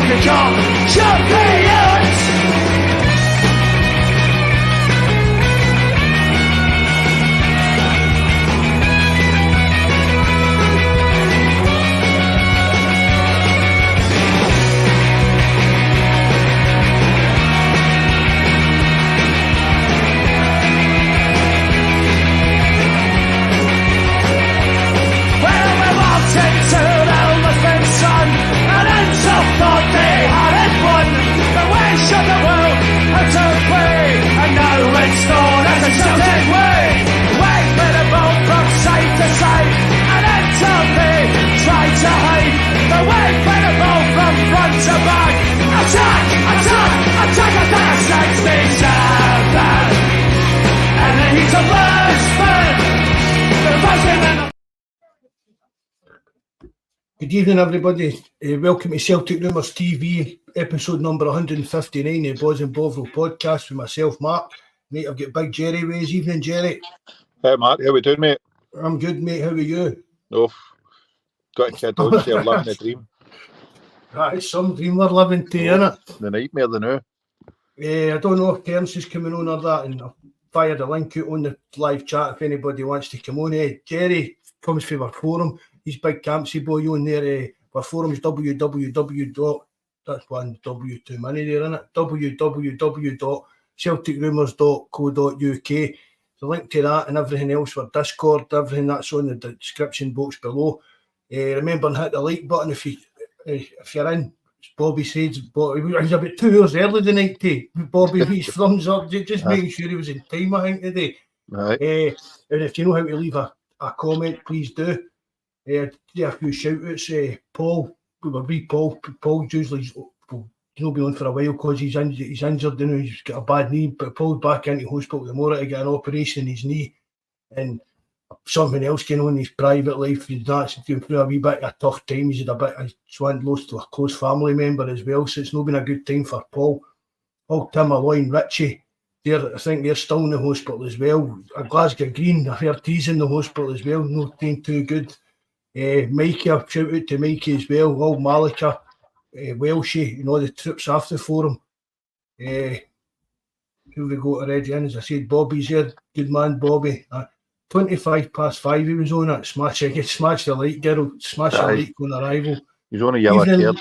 would become champions. Good evening, everybody. Welcome to Celtic Rumours TV, episode number 159 of Bawz and Bovril podcast with myself, Mark. Mate, I've got Big Jerry with us. Evening, Jerry. Hey, Mark. How we doing, mate? I'm good, mate. How are you? Oh, got a kid on here living a dream. It's some dream we're living to, innit? The nightmare, the now. I don't know if Terence is coming on or that, and I've fired a link out on the live chat if anybody wants to come on. Jerry comes from our forum. He's big Campsy boy on there. Our forum's www. That's one W too many there, isn't it? www.celticrumours.co.uk. The link to that and everything else for Discord, everything that's on the description box below. Remember and hit the like button if you're in. Bobby says he's about 2 hours early tonight. Bobby, his thumbs up, just making sure he was in time, I think, today. Right. And if you know how to leave a comment, please do. A few shout outs. Paul, Paul's usually he's not been on for a while because he's injured, he's got a bad knee, but Paul's back into hospital tomorrow to get an operation in his knee, and something else going on in his private life. He's not going through a wee bit of a tough time. He's lost to a close family member as well, so it's not been a good time for Paul. Tim, Aloy and Richie, I think they're still in the hospital as well. Glasgow Green, I heard he's in the hospital as well, not doing too good. Mikey, shout out to Mikey as well, all Malika, Welshie, and all the troops after for him. Who we got already in? As I said, Bobby's here, good man, Bobby. 5:25 he was on it. Smash the light, Gerald. Smash the light on arrival. He's on a yellow card.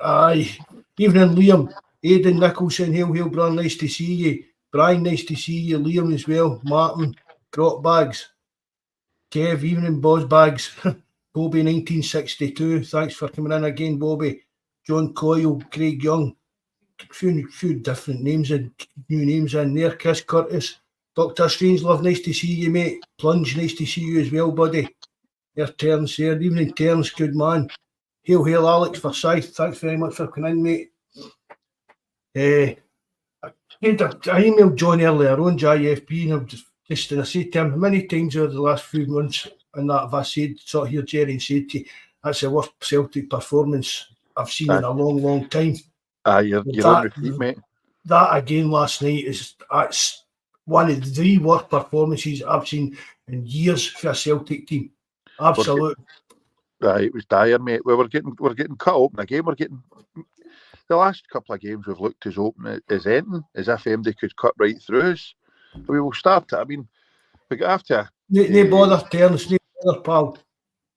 Aye. Evening, Liam. Aidan Nicholson, hail, Brian, nice to see you. Brian, nice to see you. Liam as well. Martin, Grot Bags. Kev, evening, Bawz Bags. Bobby 1962, thanks for coming in again, Bobby. John Coyle, Craig Young, few different names and new names in there. Chris Curtis, Dr. Strangelove, nice to see you, mate. Plunge, nice to see you as well, buddy. There's Terence here. Evening, Terence, good man. Hail, Alex Forsyth, thanks very much for coming in, mate. I emailed John earlier on, JFB, and I said to him, how many times over the last few months and that have I said, sort of here, Jerry, and said to you, that's the worst Celtic performance I've seen in a long, long time. You're on your feet, mate. That again last night that's one of the worst performances I've seen in years for a Celtic team. Absolute. It was dire, mate. We're getting cut open again. The last couple of games we've looked as open as anything, as if MD could cut right through us. We will start it. I mean, we got after. No bother, Terence. No bother, pal.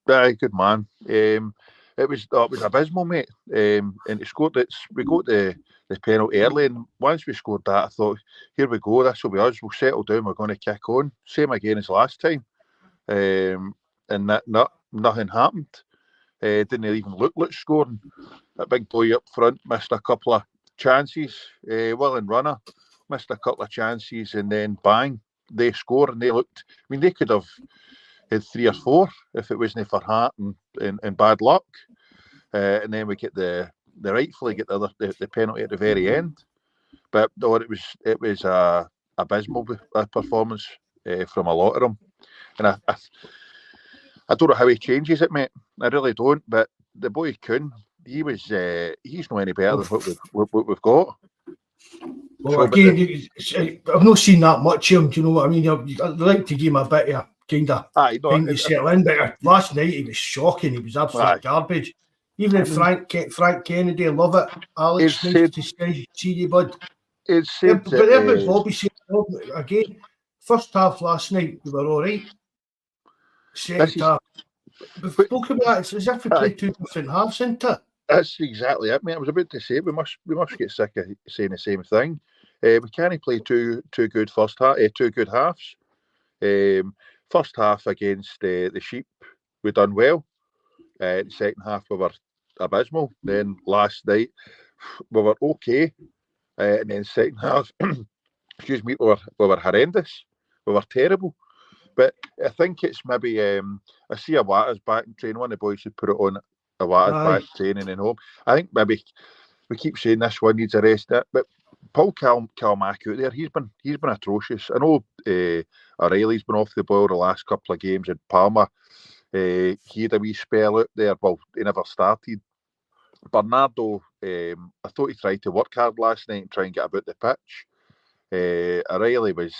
Good man. It was abysmal, mate. And he scored it. We got the penalty early, and once we scored that, I thought, here we go. This will be us. We'll settle down. We're going to kick on. Same again as last time. And nothing happened. Didn't even look like scoring. That big boy up front missed a couple of chances. Will and Runner missed a couple of chances, and then bang, they score, and they looked. I mean, they could have had 3 or 4 if it wasn't for Hart and bad luck. And then we get the rightfully get the penalty at the very end. But no, it was a abysmal performance from a lot of them, and I don't know how he changes it, mate. I really don't. But the boy Kuhn, he's not any better than what we've got. Well, so, again, I've not seen that much of him. Do you know what I mean? I'd like to give him a bit of time to settle in. But last night he was shocking. He was absolute garbage. Even Frank Kennedy, love it. Alex, nice to see you, bud. It's said but every Bobby said again. First half last night, we were all right. Second half, we've spoken about it. It's as if we played two different halves, isn't it? That's exactly it, mate. I was about to say we must get sick of saying the same thing. We can't play two good halves. First half against the Sheep, we done well. The second half we were abysmal. Then last night we were okay, and then second half, excuse me, we were horrendous. We were terrible. But I think it's maybe I see Awata's back in training. One of the boys should put it on. Awata's back training and home. I think maybe we keep saying this one needs a rest. But Paul Calmack out there, he's been atrocious. I know O'Reilly's been off the boil the last couple of games, and Palmer he had a wee spell out there. Well, he never started. Bernardo, I thought he tried to work hard last night and try and get about the pitch. O'Reilly was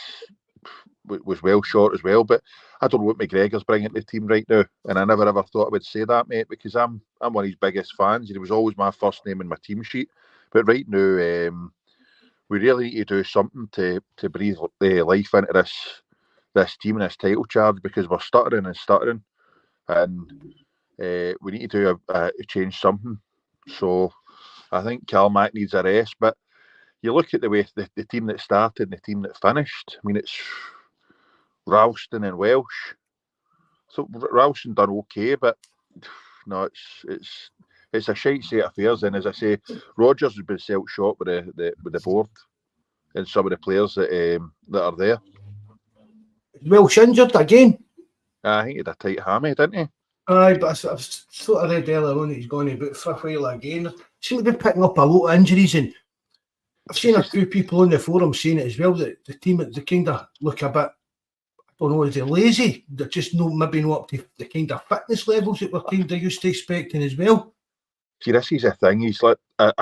well short as well, but I don't know what McGregor's bringing to the team right now, and I never ever thought I would say that, mate, because I'm one of his biggest fans. He was always my first name in my team sheet, but right now we really need to do something to breathe life into this team and this title charge, because we're stuttering, and we need to do change something. So I think Calmack needs a rest, but you look at the way the team that started and the team that finished. I mean, it's Ralston and Welsh. So Ralston done okay, but no, it's a shite state of affairs. And as I say, Rodgers has been self-shot with the board and some of the players that are there. Welsh injured again. I think he had a tight hammy, didn't he? Aye, but I've sort of read earlier on that he's going about for a while again. Seem to be picking up a lot of injuries, and I've seen a few people on the forum saying it as well, that the team, they kind of look a bit, I don't know, is they lazy? They're just maybe not up to the kind of fitness levels that we're kind of used to expecting as well. See, this is a thing. He's like, I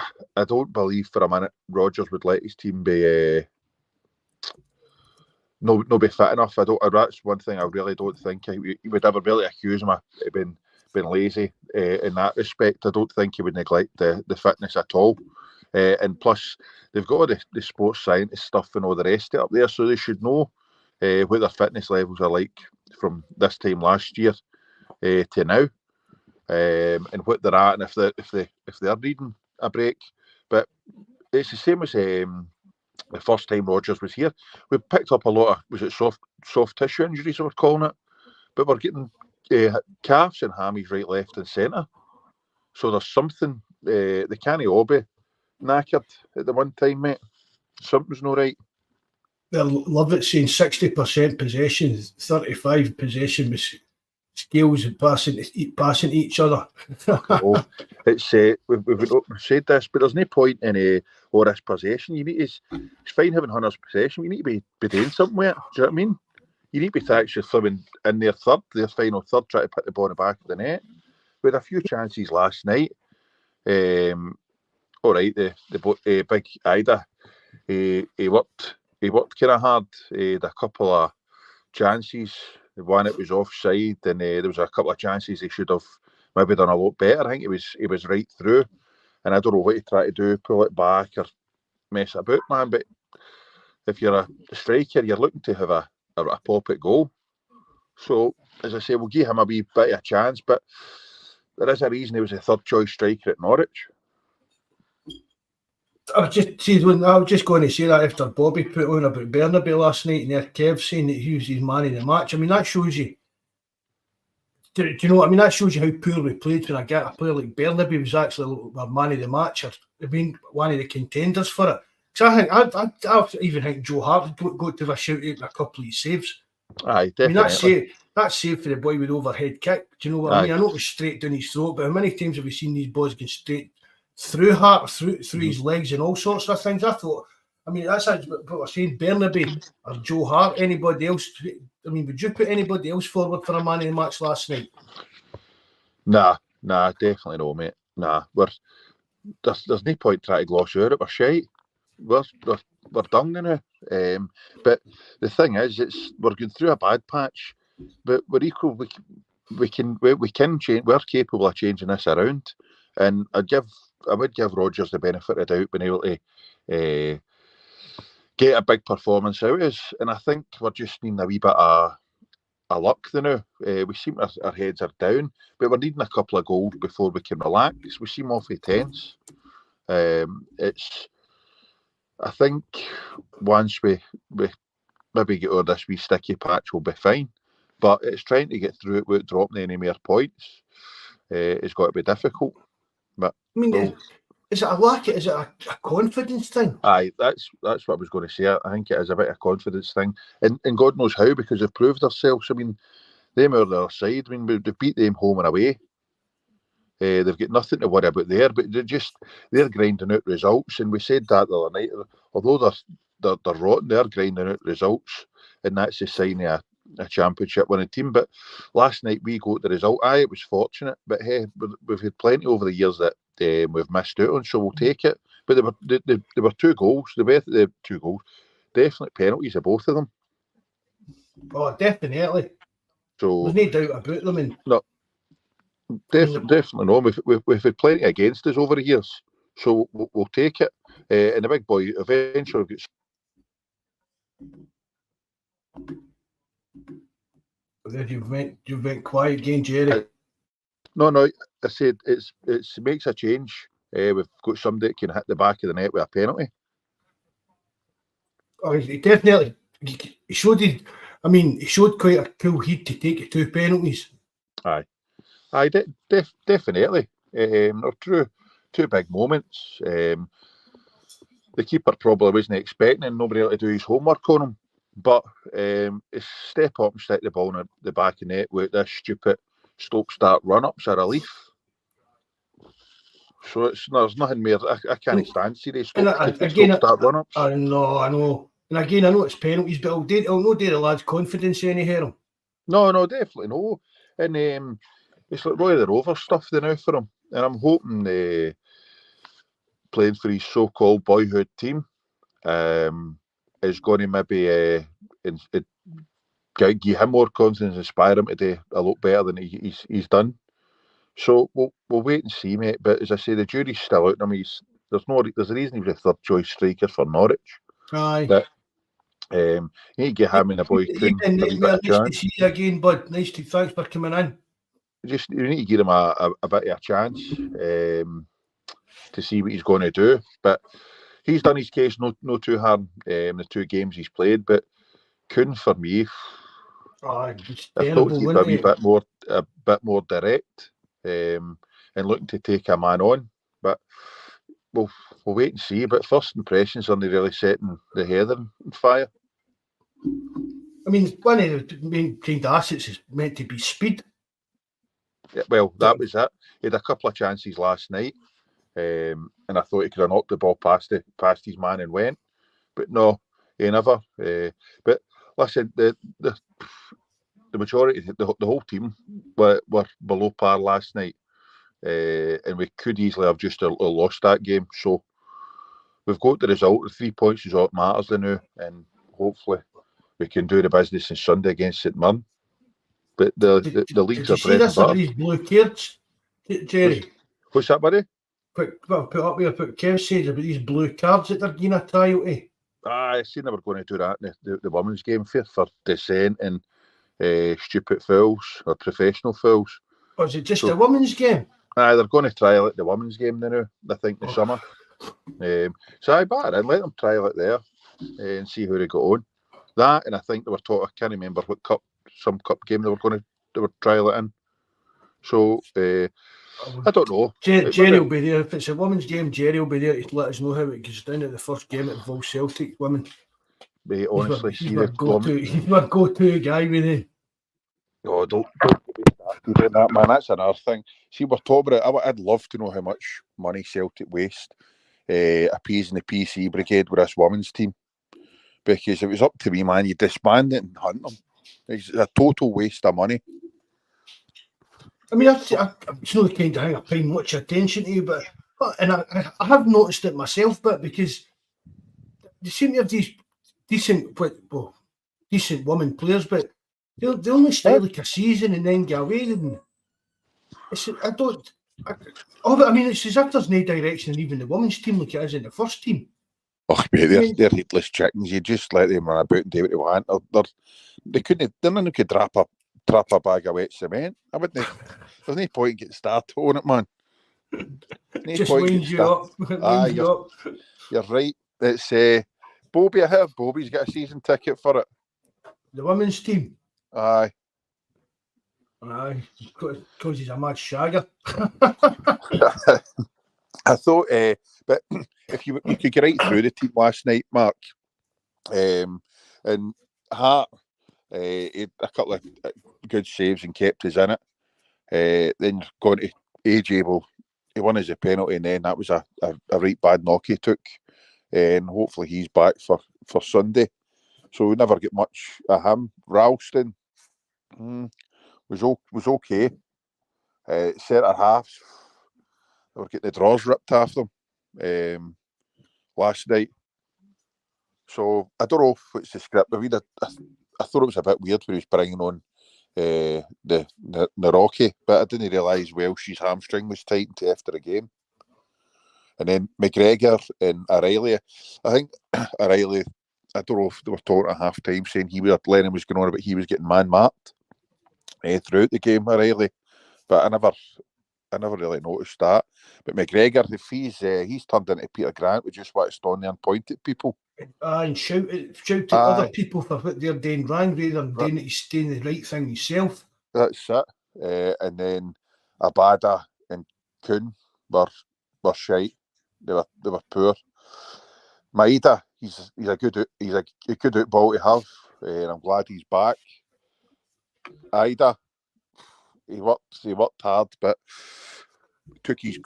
don't believe for a minute Rodgers would let his team be no be fit enough. That's one thing I really don't think he would ever really accuse him of being lazy in that respect. I don't think he would neglect the fitness at all. And plus, they've got the sports scientist stuff and all the rest of it up there, so they should know what their fitness levels are like from this time last year to now, and what they're at, and if they're needing a break. But it's the same as the first time Rodgers was here. We picked up a lot of soft tissue injuries, we're calling it, but we're getting calves and hammies right, left, and centre. So there's something they can't all be knackered at the one time, mate. Something's not right. I love it saying 60% possession, 35 possession with skills and passing to each other. It's we've said this, but there's no point in all this possession. You need it's fine having Hunter's possession. You need to be doing something with it. Do you know what I mean? You need to be actually swimming in their final third, trying to put the ball in the back of the net. We had a few chances last night. All right, the big Ida, he worked kind of hard. He had a couple of chances. The one that was offside, and there was a couple of chances he should have maybe done a lot better. I think he was right through, and I don't know what he tried to do, pull it back or mess it about, man. But if you're a striker, you're looking to have a pop at goal. So as I say, we'll give him a wee bit of a chance, but there is a reason he was a third choice striker at Norwich. I was just going to say that after Bobby put on about Burnaby last night, and there Kev saying that he was his man of the match. I mean, that shows you. Do you know what I mean? That shows you how poor we played when I get a player like Burnaby was actually our man of the match, or I mean, one of the contenders for it. Because I even think Joe Hart got to have a shout out in a couple of his saves. Aye, definitely. I mean, that save for the boy with overhead kick. Do you know what I mean? I know it was straight down his throat, but how many times have we seen these boys get straight through Hart, through his legs and all sorts of things? I thought, I mean, that's what we're saying, Burnaby or Joe Hart, anybody else. I mean, would you put anybody else forward for a man of the match last night? Nah, definitely no, mate. Nah, there's no point trying to gloss over it. We're shite. We're done now. But the thing is, we're going through a bad patch, but we're equal. We can change. We're capable of changing this around. And I would give Rodgers the benefit of the doubt, being able to get a big performance out of us. And I think we're just needing a wee bit of luck now. We seem our heads are down, but we're needing a couple of goals before we can relax. We seem awfully tense. I think once we maybe get over this wee sticky patch, we'll be fine. But it's trying to get through it without dropping any more points. It's got to be difficult. But I mean, is it a lack? Is it a confidence thing? Aye, that's what I was going to say. I think it is a bit of a confidence thing, and God knows how, because they've proved themselves. I mean, them are the other side. I mean, we've beat them home and away. They've got nothing to worry about there, but they're grinding out results. And we said that the other night. Although they're rotten, they're grinding out results, and that's the sign of a championship winning team. But last night we got the result. Aye, it was fortunate, but hey, we've had plenty over the years that we've missed out on, so we'll take it. But there were 2 goals. They were 2 goals, definite penalties of both of them. Oh, definitely. So there's no doubt about them. And no, definitely no. We've had plenty against us over the years, so we'll take it. And the big boy eventually gets. You've went quiet again, Jerry. No. I said it makes a change. We've got somebody that can hit the back of the net with a penalty. Oh, he definitely. He showed. He showed quite a cool heat to take 2 penalties. Aye, definitely. They're two big moments. The keeper probably wasn't expecting, and nobody able to do his homework on him. But step up and stick the ball in the back of the net with this stupid stop-start run-ups are a relief. So there's nothing more. I can't stand serious stop-start run-ups. I know. And again, I know it's penalties, but I'll not do the lad's confidence any here. No, definitely no. And it's like Roy the Rover stuff now for him. And I'm hoping playing for his so-called boyhood team is going to maybe give him more confidence, inspire him to do a lot better than he's done. So we'll wait and see, mate. But as I say, the jury's still out on him. There's a reason he was a third choice striker for Norwich. Aye. But you need to get him and a boy Kuhn a wee bit of chance. Nice to see you again, bud. Thanks for coming in. You need to give him a bit of a chance to see what he's going to do. But he's done his case no too hard in the 2 games he's played. But Kuhn, for me, I thought he'd be a bit more direct and looking to take a man on. But we'll wait and see. But first impressions aren't really setting the heather on fire. I mean, one of the main kind of assets is meant to be speed. Yeah, well, that was it. He had a couple of chances last night, and I thought he could have knocked the ball past his man and went, but no, he never. But listen, the majority, the whole team were below par last night, and we could easily have just lost that game. So we've got the result. The 3 points is all that matters now, and hopefully we can do the business on Sunday against St Mirren. But the leagues are bread and butter. These blue cards, Jerry? What's that, buddy? Put up here, put Kev says about these blue cards that they're giving a trial to. I seen they were going to do that in the women's game for dissent and stupid fouls or professional fouls. Or is it just a women's game? Aye, they're going to trial it the women's game now, I think, this summer. So I batter and let them trial it there and see how they go on. That, and I think they were taught, I can't remember what some cup game they were trial it in. So I don't know. Jerry will be there. If it's a women's game, Jerry will be there to let us know how it goes down at the first game at Bawz Celtic women. Mate, honestly, he's my go-to guy with him. Oh, don't do that, man. That's another thing. See, we're talking about it. I'd love to know how much money Celtic waste appeasing the PC brigade with this women's team. Because if it was up to me, man, you disband it and hunt them. It's a total waste of money. I mean, it's not the kind of thing I pay much attention to, but I have noticed it myself, but because they seem to have these decent women players, but they only stay like a season and then get away. And But I mean, it's as if there's no direction in even the women's team like it is in the first team. Oh, mate, they're headless chickens. You just let them run about and do what they want. They're none who could trap a bag of wet cement. There's no point in getting started on it, man. Just winds you up. You're right. It's Bobby. I heard Bobby's got a season ticket for it. The women's team. Aye, because he's a mad shagger. I thought, but if you could get right through the team last night, Mark, and Hart, he had a couple of good saves and kept us in it. Then gone to AJ, well, he won as a penalty, and then that was a right bad knock he took, and hopefully he's back for Sunday. So we never get much of him. Ralston was okay. Centre halves, they were getting the draws ripped off them last night. So I don't know if it's the script. I thought it was a bit weird when he was bringing on the Rocky, but I didn't realise Welsh's hamstring was tightened after the game. And then McGregor and O'Reilly. I think O'Reilly, I don't know if they were talking at half time saying Lennon was going on about he was getting man-marked throughout the game, O'Reilly. But I never really noticed that. But McGregor, if he's turned into Peter Grant, we just want to stand there and point at people. And shout at other people for what they're doing wrong, rather than doing the right thing yourself. That's it. And then Abada and Kuhn were shite. They were poor. Maeda, he's a good out ball to have, and I'm glad he's back. Ida, he worked hard, but took his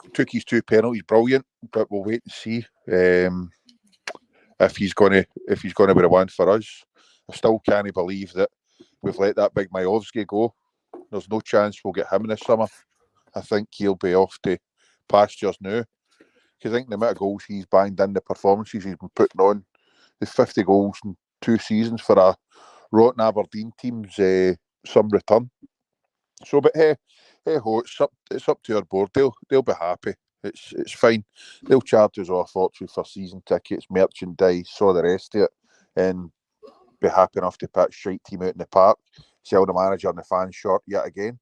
2 penalties, brilliant. But we'll wait and see if he's gonna be the one for us. I still can't believe that we've let that big Majovski go. There's no chance we'll get him in the summer. I think he'll be off to pastures now. Because I think the amount of goals he's banged in, the performances he's been putting on, the 50 goals in 2 seasons for a rotten Aberdeen team's some return. So, but hey ho, it's up to our board. They'll be happy. It's fine. They'll charge us all a fortune for season tickets, merchandise, all the rest of it, and be happy enough to put a shite team out in the park, sell the manager and the fans short yet again.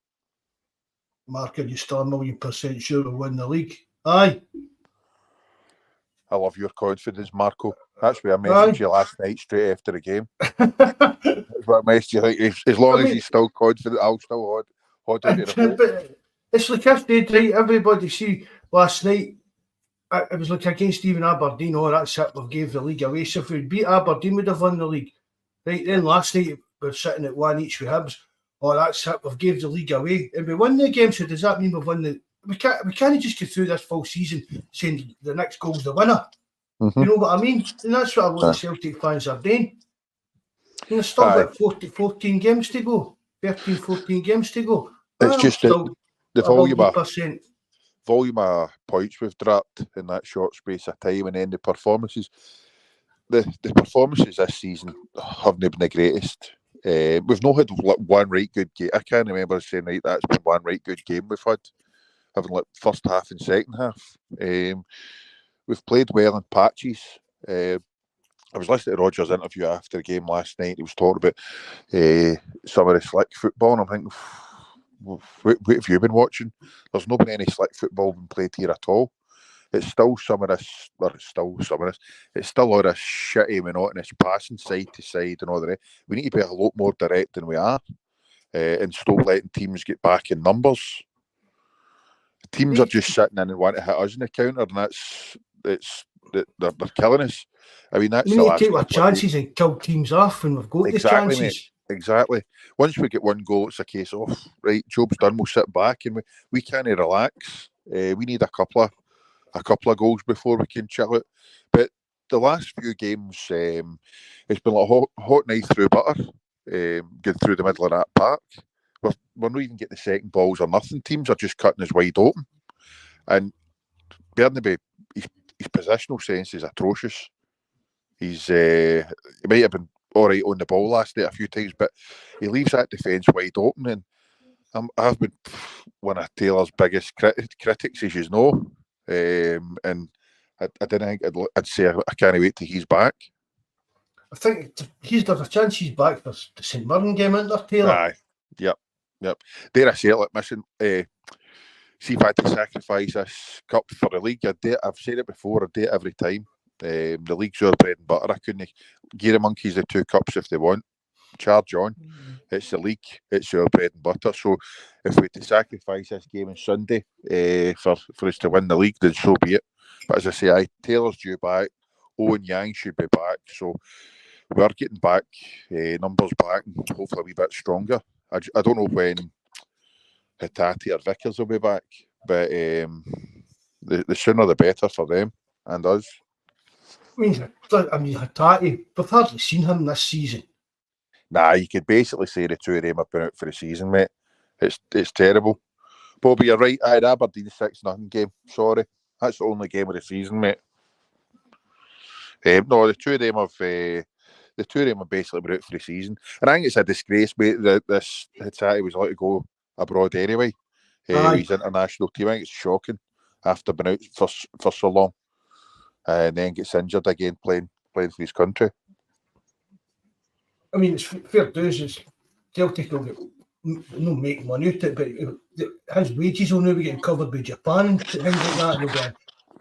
Mark, are you still 1,000,000% sure we'll win the league? Aye. I love your confidence, Marco. That's what I messaged you last night, straight after the game. That's what I messaged you. As long as he's still confident, I'll still hold into the hope. But it's like if they'd right, everybody see last night, it was like against even Aberdeen. Oh, that's it, we've gave the league away. So if we'd beat Aberdeen, we'd have won the league. Right then, last night, we're sitting at 1 each with Hibs. Oh, that's it, we've gave the league away. And we won the game, so does that mean we've won the... We can't just go through this full season saying the next goal's the winner. Mm-hmm. You know what I mean? And that's what a lot of Celtic fans are doing. And there's still about 14 games to go. 13, 14 games to go. It's just the volume of points we've dropped in that short space of time, and then the performances. The performances this season haven't been the greatest. We've not had one right good game. I can't remember saying that's been one right good game we've had. Having first half and second half. We've played well in patches. I was listening to Roger's interview after the game last night. He was talking about some of the slick football, and I'm thinking, what have you been watching? There's not been any slick football been played here at all. It's still some of this. It's still all this shitty, monotonous passing side to side and all the rest. We need to be a lot more direct than we are, and stop letting teams get back in numbers. Teams are just sitting in and want to hit us in the counter, and they're killing us. I mean, that's we need to take our chances and kill teams off when we've got the chances. Mate. Exactly. Once we get one goal, it's a case of right, job's done. We'll sit back and we can't relax. We need a couple of goals before we can chill out. But the last few games, it's been like a hot knife through butter. Getting through the middle of that park. We're not even getting the second balls or nothing. Teams are just cutting us wide open. And Bernabe, his positional sense is atrocious. He might have been all right on the ball last night a few times, but he leaves that defence wide open. And I've been one of Taylor's biggest critics, as you know, and I didn't think I'd say I can't wait till he's back. I think there's a chance he's back for the St Mirren game, isn't there, Taylor? Aye, yep. Dare I say it, like missing. See if I had to sacrifice this cup for the league, I've said it before, I do it every time. The league's our bread and butter. I couldn't give the monkeys the 2 cups if they want. Charge on. It's the league. It's our bread and butter. So if we had to sacrifice this game on Sunday for us to win the league, then so be it. But as I say, Taylor's due back. Owen Yang should be back. So we are getting back, numbers back, and hopefully a wee bit stronger. I don't know when Hatate or Vickers will be back, but the sooner the better for them and us. I mean, Hatate, we've hardly seen him this season. Nah, you could basically say the 2 of them have been out for the season, mate. It's terrible. Bobby, you're right. I had Aberdeen 6-0 game. Sorry, that's the only game of the season, mate. No, the 2 of them have basically been out for the season, and I think it's a disgrace, mate. That this Hatate was allowed to go abroad anyway. His international team. I think it's shocking after being out for so long, and then gets injured again playing for his country. I mean, it's fair dues. It's Celtic will get no make money out of it, but his wages will now be getting covered by Japan and things like that. And there'll be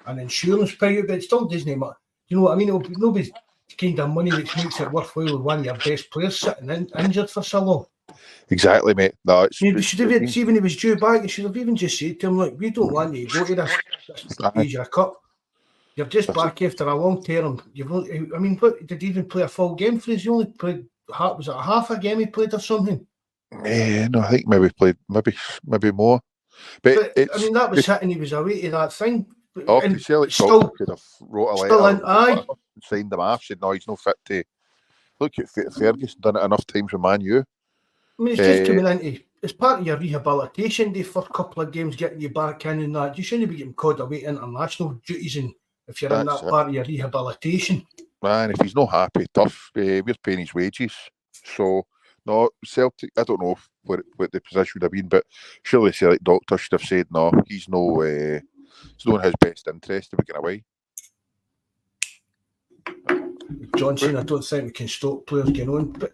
an insurance payout, but it still doesn't matter. You know what I mean? It'll be nobody's kind of money that makes it worthwhile with one of your best players sitting injured for so long. Exactly, mate. No, you should have see when he was due back. You should have even just said to him, "Look, we don't want you to go to this Asia Cup. You're just back after a long term. I mean, what did he even play a full game for us? He only played was it a half a game he played or something? Yeah, no, I think maybe played maybe more. But I mean, that was it, and he was away to that thing. And still could have wrote a letter, signed him off, said no, he's no fit to. Look at Ferguson done it enough times with Man U. I mean, it's just coming into. It's part of your rehabilitation day for a couple of games, getting you back in and that. You shouldn't be getting called away international duties, and if you're in that part of your rehabilitation. Man, if he's not happy, tough. We're paying his wages, so no Celtic. I don't know what the position would have been, but surely Celtic doctor should have said no. He's no. It's not in his best interest to be getting away. Johnson, I don't think we can stop players getting on, but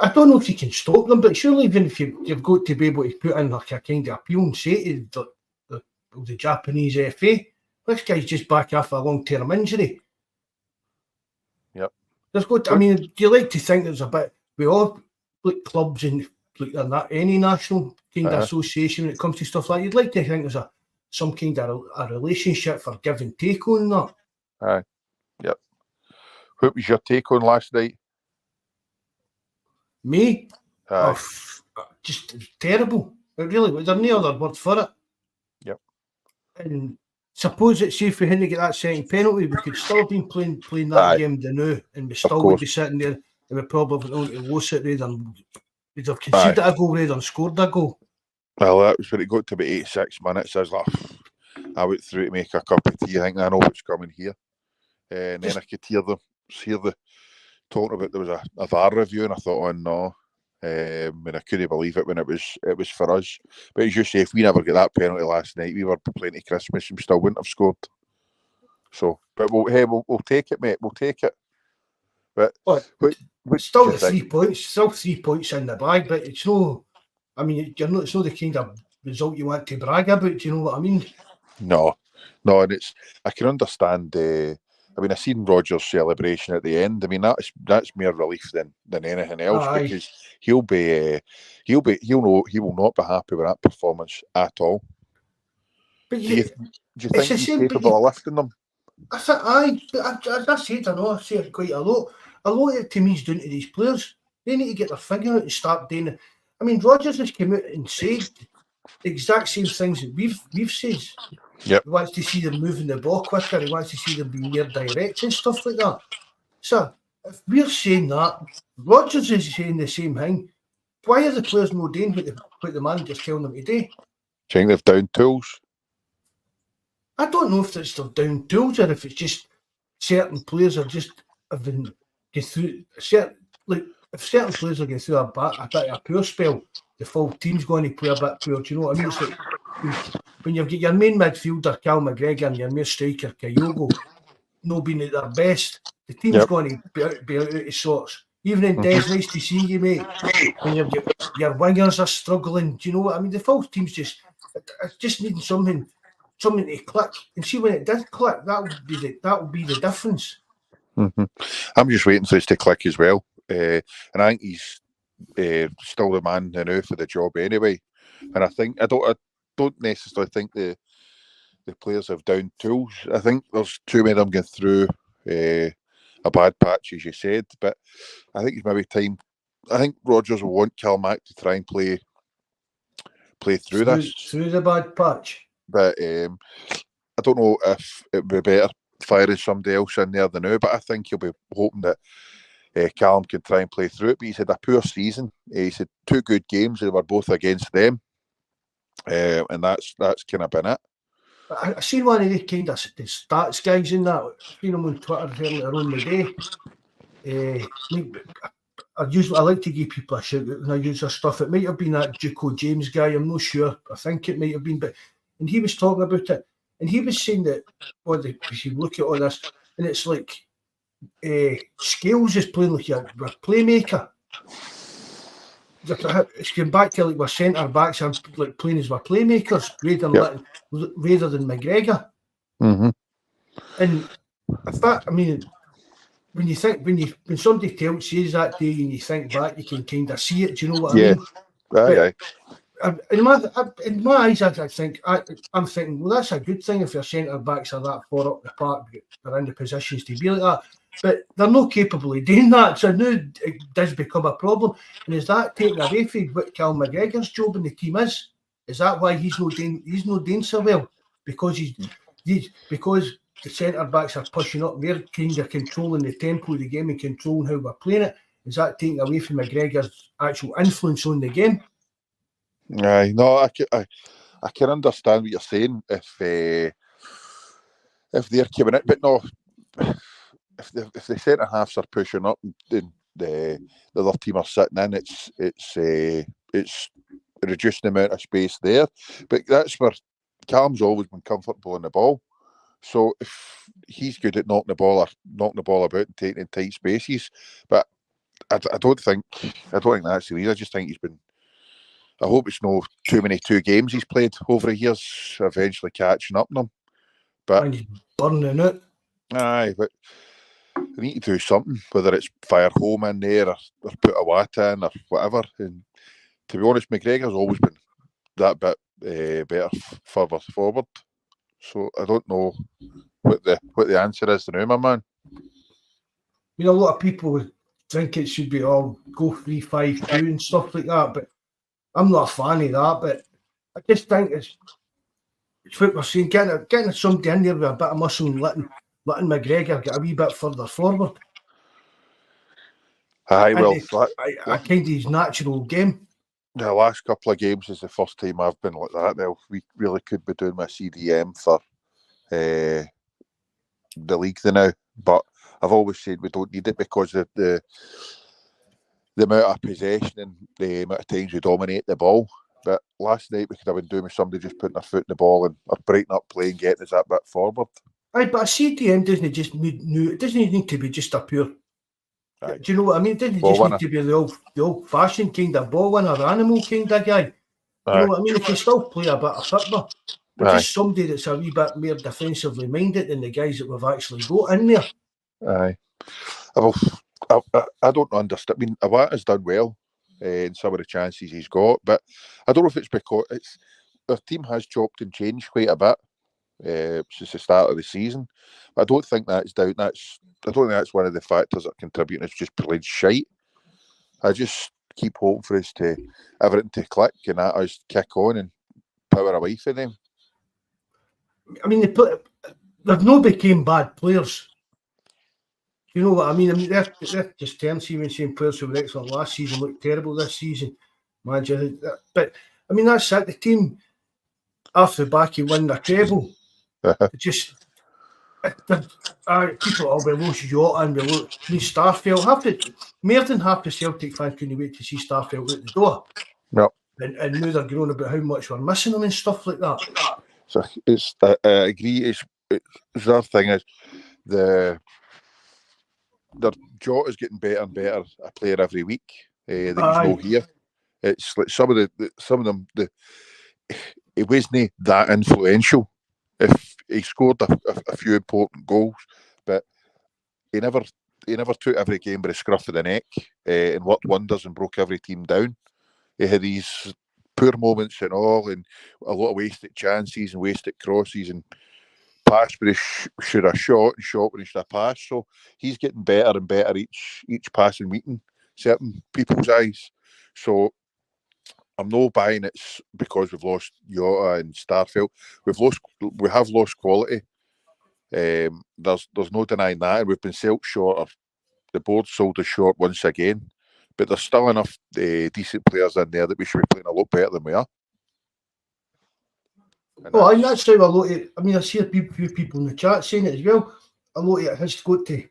I don't know if you can stop them. But surely, even if you've got to be able to put in like a kind of appeal and say to the Japanese FA, this guy's just back after a long-term injury. Yep. There's got. I mean, do you like to think there's a bit? We all like clubs and like any national kind of association when it comes to stuff like that. You'd like to think there's some kind of a relationship for give and take on that. Aye. Yep. What was your take on last night? Me? Just terrible. It really was. There's no other word for it. Yep. And suppose it's if we hadn't get that second penalty, we could still have been playing that game the now, and we still would be sitting there, and we probably would have lost it rather than we'd have conceded a goal rather than scored a goal. Well, that was when it got to about 86 minutes. I was like, I went through to make a cup of tea. I think I know what's coming here. And then I could hear the talking about there was a VAR review, and I thought, oh no. And I couldn't believe it when it was for us. But as you say, if we never get that penalty last night, we were playing to Christmas and we still wouldn't have scored. So, but we'll take it, mate. We'll take it. But still the 3 points, still 3 points in the bag. But it's no. I mean, it's not the kind of result you want to brag about. Do you know what I mean? No, and I can understand. I mean, I seen Rodgers' celebration at the end. I mean, that's more relief than anything else, because he'll know he will not be happy with that performance at all. But do you think he's capable of lifting them? I think as I said, I say it quite a lot. A lot of it to me is down to these players. They need to get their finger out and start doing it. I mean, Rodgers has come out and said the exact same things that we've said. Yep. He wants to see them moving the ball quicker. He wants to see them being more direct and stuff like that. So, if we're saying that, Rodgers is saying the same thing. Why are the players not doing what the manager's telling them to do? Do you think they've down tools? I don't know if it's they're down tools or if it's just certain players are just have been get through. Like if certain players are going through a bit of a poor spell, the full team's going to play a bit poor. Do you know what I mean? It's like when you've got your main midfielder, Cal McGregor, and your main striker, Kyogo, not being at their best, the team's going to be out of sorts. Even in Des, nice to see you, mate. When your wingers are struggling, do you know what I mean? The full team's just needing something to click. And see, when it does click, that will be the difference. I'm just waiting for us to click as well. And I think he's still the man now for the job anyway. And I don't necessarily think the players have down tools. I think there's too many of them going through a bad patch, as you said. But I think it's maybe time. I think Rodgers will want Cal Mack to try and play through the bad patch. But I don't know if it would be better firing somebody else in there than now. But I think he'll be hoping that Callum can try and play through it. But he's had a poor season. He's had 2 good games. They were both against them, and that's kind of been it. I seen one of the kind of the stats guys in that. I've seen them on Twitter earlier on the day. I like to give people a shout out when I use their stuff. It might have been that Juco James guy, I'm not sure. I think it might have been, and he was talking about it, and he was saying that if you look at all this, and it's like Scales is playing like a playmaker. It's going back to like we're centre backs and like playing as we're playmakers rather than McGregor. Mm-hmm. And if that, I mean, when somebody says that to you and you think back, you can kind of see it. Do you know what I mean? In my eyes, I'm thinking, well, that's a good thing if your centre backs are that far up the park, they're in the positions to be like that. But they're not capable of doing that, so now it does become a problem. And is that taking away from what Cal McGregor's job in the team is? Is that why he's not doing so well? Because because the centre backs are pushing up, they're kind of controlling the tempo of the game and controlling how we're playing it. Is that taking away from McGregor's actual influence on the game? Aye, no, I can understand what you're saying if they're coming in, but no. If the centre halves are pushing up and the other team are sitting in, it's reducing the amount of space there. But that's where Callum's always been comfortable on the ball. So if he's good at knocking the ball about and taking in tight spaces, but I don't think that's the reason. I just think he's been. I hope it's no too many 2 games he's played over the years, eventually catching up on him. But and he's burning it. Aye, but we need to do something, whether it's fire home in there or put a Watt in or whatever. And to be honest, McGregor's always been that bit better further forward. So I don't know what the answer is now, my man. A lot of people think it should be all go 3-5-2 and stuff like that, but I'm not a fan of that. But I just think it's what we're saying, getting somebody in there with a bit of muscle and letting McGregor get a wee bit further forward. Aye, well, I kind of his natural game. The last couple of games is the first time I've been like that. Now we really could be doing my CDM for the league now, but I've always said we don't need it because of the amount of possession and the amount of times we dominate the ball. But last night we could have been doing with somebody just putting their foot in the ball and or breaking up play and getting us that bit forward. Aye, but a CDM doesn't just it doesn't need to be just a pure. Aye. Do you know what I mean? It doesn't just need to be the old-fashioned kind of ball winner, animal kind of guy. You know what I mean? He can still play a bit of football, but just somebody that's a wee bit more defensively minded than the guys that we've actually got in there. Aye. I don't understand. I mean, Awat has done well in some of the chances he's got, but I don't know if it's because our team has chopped and changed quite a bit since the start of the season. But I don't think that's down. I don't think that's one of the factors that contribute. It's just playing shite. I just keep hoping for us to everything to click and that us kick on and power away for them. I mean, they've not became bad players. You know what I mean? They're just even saying players who were excellent last season look terrible this season. But I mean, that's it. The team after the back, you win the treble. People will be low Jota and below Starfelt. More half the Celtic fans couldn't wait to see Starfelt out the door. Yep. And now they're grown about how much we're missing them and stuff like that. So I agree. It's the other thing is their Jota's getting better and better a player every week. That he's no here. It's like some of them. He wasn't that influential. If he scored a few important goals, but he never took every game by the scruff of the neck and worked wonders and broke every team down. He had these poor moments and all, and a lot of wasted chances and wasted crosses and pass where he should have shot and shot when he should have passed. So he's getting better and better each passing week in certain people's eyes. So I'm not buying it's because we've lost Jota and Starfelt. We have lost quality. There's no denying that, and we've been sold short. The board sold us short once again. But there's still enough decent players in there that we should be playing a lot better than we are. And that's how a lot of. I mean, I see a few people in the chat saying it as well. A lot of it has got to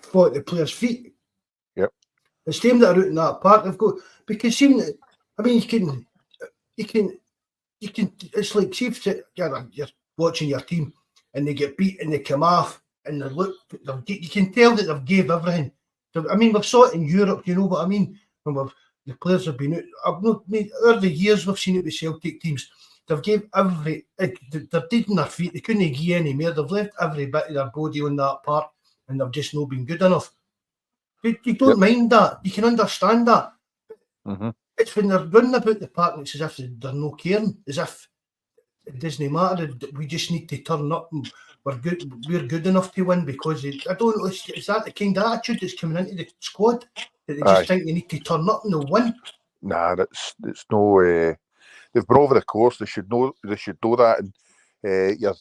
fall at the players' feet. Yep. It's them that are out in that park. They've got because even. I mean, you can. It's like see if you're watching your team and they get beat and they come off and they look. You can tell that they've gave everything. I mean, we've saw it in Europe, you know what I mean? When the players have been out. Over the years, we've seen it with Celtic teams. They've gave they're dead on their feet. They couldn't give any more. They've left every bit of their body on that part, and they've just not been good enough. You don't mind that. You can understand that. Mm-hmm. It's when they're running about the park, it's as if they're no caring, as if it doesn't matter. We just need to turn up and we're good enough to win because I don't know, is that the kind of attitude that's coming into the squad that they just think they need to turn up and they'll win? Nah, it's no. They've been over the course. They should know that. And your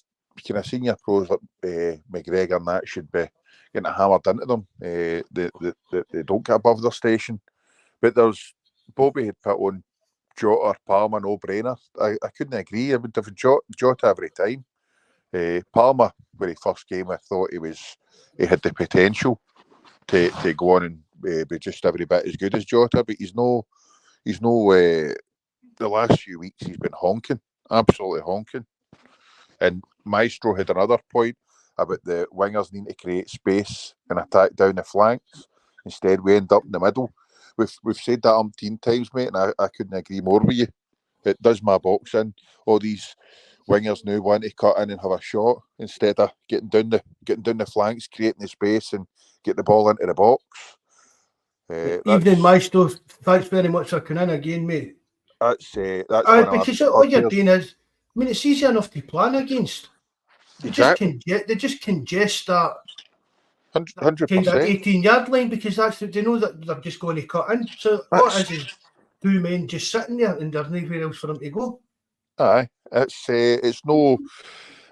kind of senior pros like McGregor and that should be getting hammered into them. They don't get above their station. But there's Bobby had put on Jota or Palmer, no brainer. I couldn't agree. I would have Jota every time. Palmer, when he first came, I thought he had the potential to go on and be just every bit as good as Jota, but he's no. The last few weeks he's been honking, absolutely honking. And Maestro had another point about the wingers needing to create space and attack down the flanks. Instead, we end up in the middle. We've said that umpteen times, mate, and I couldn't agree more with you. It does my box in. All these wingers now want to cut in and have a shot instead of getting down the flanks, creating the space and get the ball into the box. Evening, Maestro. Thanks very much for coming in again, mate. That's because all you're doing is, I mean, it's easy enough to plan against. They exactly. just congest that 100%. kind of 18-yard line because they know that they're just going to cut in. So what is two men just sitting there and there's nowhere else for them to go? Aye, it's no.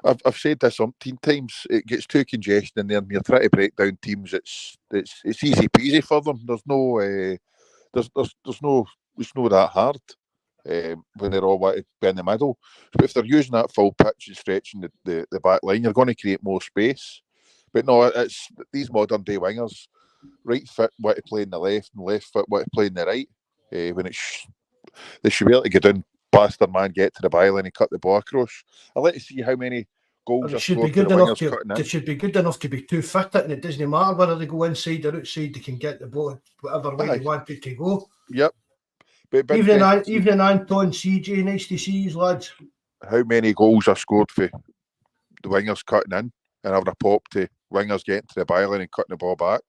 I've said this umpteen times. It gets too congested in there. And you're trying to break down teams. It's easy peasy for them. There's no. It's not that hard when they're all want to be in the middle. But if they're using that full pitch and stretching the back line, you're going to create more space. But no, it's these modern day wingers, right foot want to play in the left and left foot want to play in the right. When they should be able to get in past their man, get to the byline and cut the ball across. I'd like to see how many goals they should be good enough to. They should be good enough to be too fit, and it doesn't matter whether they go inside or outside. They can get the ball whatever way they want it to go. Yep. Evening, Anton, CJ. Nice to see you, lads. How many goals are scored for the wingers cutting in and having a pop to wingers getting to the byline and cutting the ball back?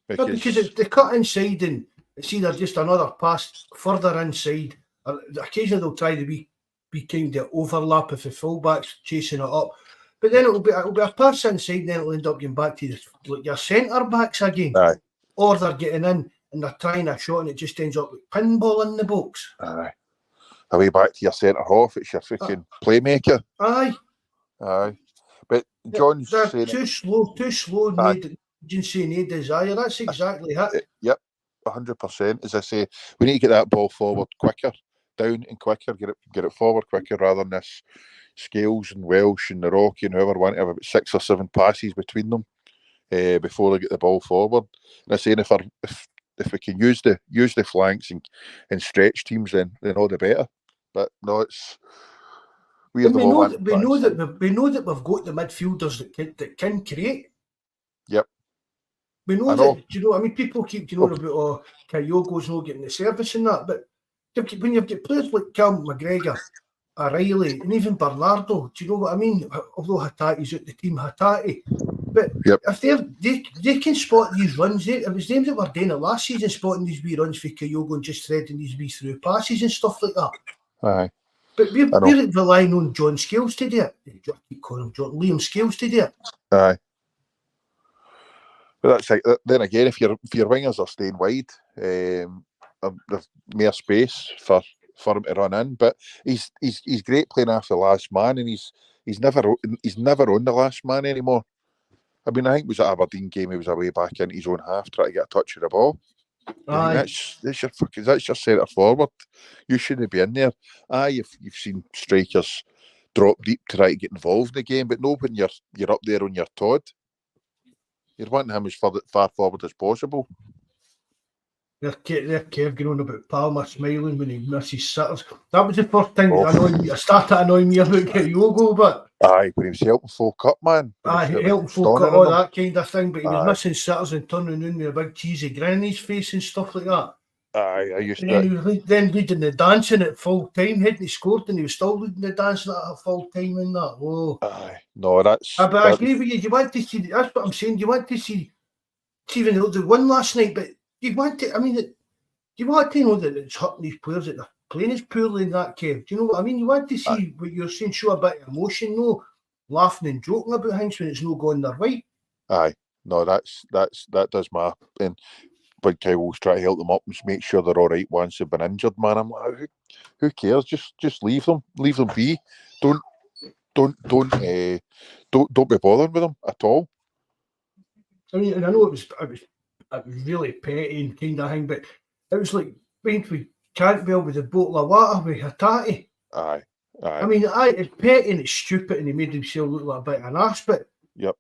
Because they cut inside and it's either just another pass further inside. Or occasionally they'll try to be kind of overlap if the fullback's chasing it up. But then it'll be a pass inside and then it'll end up getting back to your centre backs again. Aye. Or they're getting in and they're trying a shot and it just ends up with pinball in the box. Aye. Away back to your centre half, it's your freaking playmaker. Aye. But John's they're saying too slow, no desire. That's exactly it. Yep, 100%. As I say, we need to get that ball forward quicker, down and quicker, get it forward quicker rather than this Scales and Welsh and the Rocky and whoever want to have about 6 or 7 passes between them before they get the ball forward. And I'm saying if we can use the flanks and stretch teams, then all the better. But no, it's weird. We know that we've got the midfielders that can create. Yep. We know that. Do you know? I mean, people keep about Kyogo's not getting the service and that, but when you've got players like Cal McGregor, O'Reilly, and even Bernardo, do you know what I mean? Although Hatate's out the team, but if they can spot these runs, it was them that were doing it last season, spotting these wee runs for Kyogo and just threading these wee through passes and stuff like that. Aye. But we're relying on John Scales to do it. I keep calling him Liam Scales to do it. Aye. But that's like, then again, if your wingers are staying wide, there's more space for him to run in. But he's great playing off the last man, and he's never on the last man anymore. I mean, I think it was at Aberdeen game, he was away back into his own half trying to get a touch of the ball. That's your centre forward. You shouldn't be in there. You've seen strikers drop deep to try to get involved in the game, but no, when you're up there on your Todd, you're wanting him as far forward as possible. They're Kev going on about Palmer smiling when he misses sitters. That was the first time I started annoying me about Kyogo, but when he was helping folk up, man. Helping folk up, all that kind of thing, but he was missing sitters and turning in with a big cheesy grin in his face and stuff like that. I used to. He was then leading the dancing at full time. Hadn't scored, and he was still leading the dancing at full time and that. Whoa. No, that's. But I agree with you. You want to see. That's what I'm saying. You want to see. Even though they won last night, but you want to. I mean, you want to know that it's hurting these players that they're playing as poorly in that, Kev. Do you know what I mean? You want to see what you're saying. Show a bit of emotion, no laughing and joking about things when it's not going their way. No, that does my. And when Kyle's trying to help them up and make sure they're all right once they've been injured, man, I'm like, who cares? Just leave them be. Don't be bothered with them at all. I mean, and I know it was really petty and kind of thing, but it was like went with Cantwell with a bottle of water with Hatate. Aye. I mean, it's petty and it's stupid, and he made himself look like a bit of an arse, but it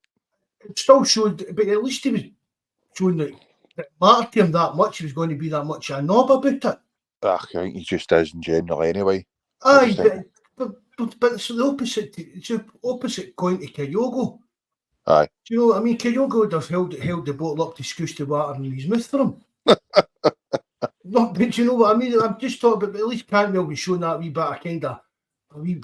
still showed. But at least he was showing that mattered to him that much. He was going to be that much a knob about it. I think he just is in general anyway. But it's the opposite. It's the opposite coin to Kyogo. Aye. Do you know what I mean? Kyogo would have held the bottle up to scoose the water in his mouth for him. No, but you know what I mean? I'm just talking about, but at least Cantwell was showing that wee bit of kind of.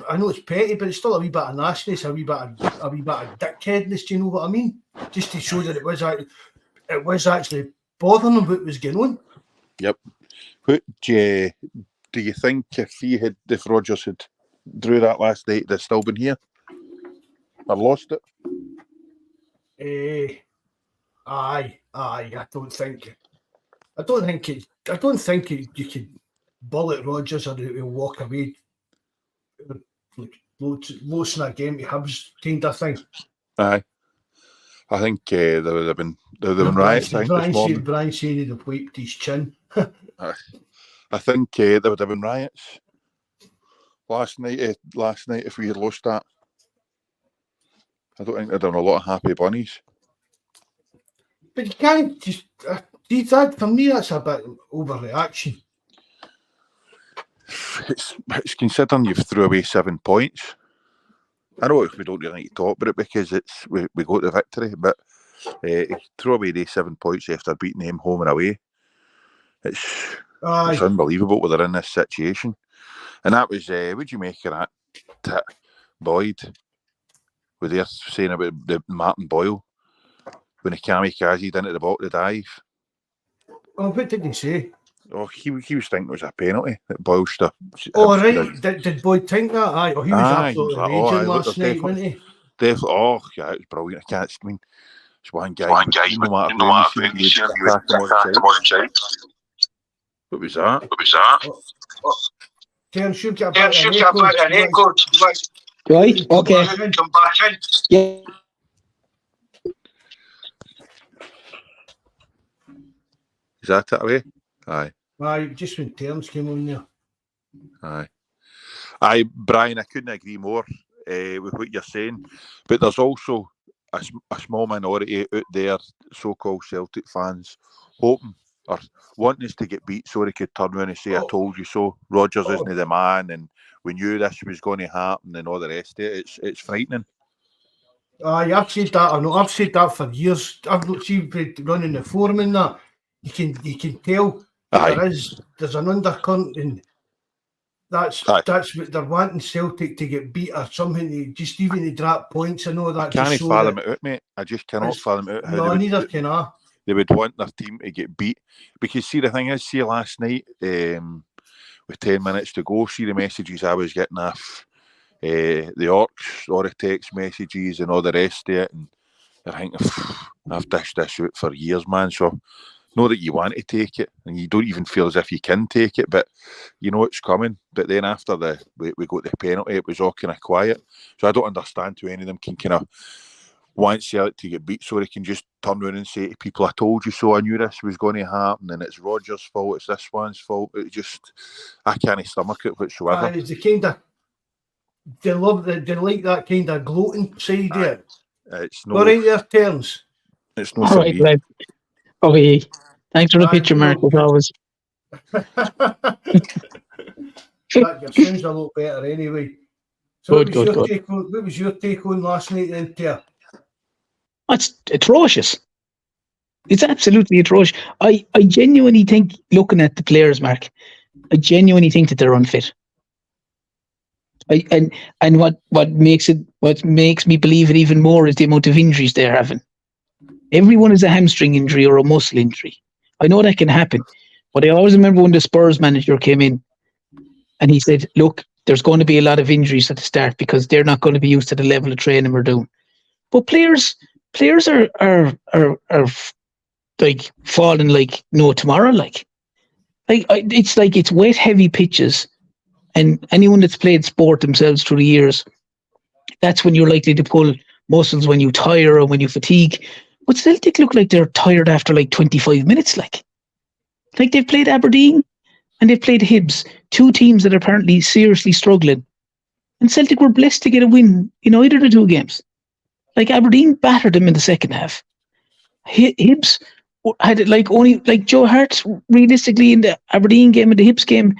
I know it's petty, but it's still a wee bit of nastiness, a wee bit of dickheadness. Do you know what I mean? Just to show that it was actually bothering him what was going on. Yep. Do you think if Rodgers had drew that last night, they'd still been here? Or lost it? I don't think you could bullet Rodgers or he'll walk away like losing a game to Hibs kind of thing. Aye. I think there would have been riots. Brian saying he'd have wiped his chin. I think there would have been riots last night if we had lost that. I don't think there'd have been a lot of happy bunnies. But you can't just. For me, that's a bit overreaction. It's considering you've threw away 7 points. I know we don't really need to talk about it because we got the victory, but throw away the 7 points after beating them home and away. It's unbelievable that they're in this situation. And that was, what'd you make of that Boyd? With their saying about the Martin Boyle when he kamikazed into the bottom to dive. Oh, what did he say? Oh, he was thinking it was a penalty that Boyle stuff. Oh, right. Did Boyd think that? Aye. Oh, he was absolutely raging last night, wasn't he? Definitely. Oh, yeah, it was brilliant. It's one guy. No matter who you see, you would attack him on side. What was that? Terence, should get an echo. Right, okay. Come back in. Yeah. Is that it away? Aye, just when Terence came on there. Aye, Brian, I couldn't agree more. with what you're saying, but there's also a small minority out there, so-called Celtic fans, hoping or wanting us to get beat so they could turn around and say, I told you so, Rodgers isn't the man, and we knew this was going to happen, and all the rest of it. It's frightening. I've said that. I know. I've said that for years. I've not seen running the forum and that. You can tell there's an undercurrent, and that's what they're wanting Celtic to get beat or something. Just even to drop points and all that. I can't fathom it out, mate. I just cannot fathom out how neither can I. They would want their team to get beat, because see, the thing is, see, last night with 10 minutes to go, see the messages I was getting off the Orcs, all the text messages and all the rest of it, and you're thinking, I've dished this out for years, man. So know that you want to take it, and you don't even feel as if you can take it, but you know it's coming. But then after we got the penalty, it was all kind of quiet. So I don't understand how any of them can kind of want Celtic to get beat so they can just turn around and say to people, I told you so, I knew this was going to happen, and it's Rodgers' fault, it's this one's fault. It just, I can't stomach it whatsoever. It's the kind of, they like that kind of gloating side there. It's not right there, Terence. It's not for me. Okay, thanks for the picture, Mark, as always. That sounds a lot better anyway. So what was your take on last night then, Ter? It's atrocious. It's absolutely atrocious. I genuinely think, looking at the players, Mark, I genuinely think that they're unfit. And what makes me believe it even more is the amount of injuries they're having. Everyone has a hamstring injury or a muscle injury. I know that can happen, but I always remember when the Spurs manager came in and he said, look, there's going to be a lot of injuries at the start because they're not going to be used to the level of training we're doing. But players are like falling like no tomorrow. It's wet, heavy pitches, and anyone that's played sport themselves through the years, that's when you're likely to pull muscles when you tire or when you fatigue. But Celtic look like they're tired after like 25 minutes. Like they've played Aberdeen and they've played Hibs, two teams that are apparently seriously struggling. And Celtic were blessed to get a win in either of the two games. Like Aberdeen battered them in the second half. Hibs had it only Joe Hart realistically in the Aberdeen game and the Hibs game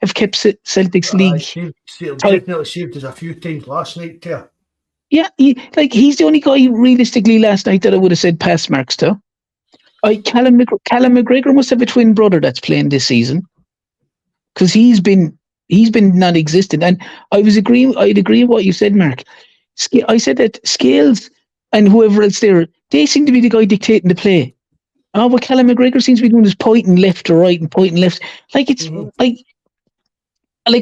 have kept Celtic's league. Definitely saved us a few times last night, Ter. Yeah, he's the only guy realistically last night that I would have said pass marks to. Callum McGregor must have a twin brother that's playing this season, because he's been non-existent. And I'd agree with what you said, Mark. I said that Scales and whoever else there, they seem to be the guy dictating the play. What Callum McGregor seems to be doing is pointing left to right and pointing left. Like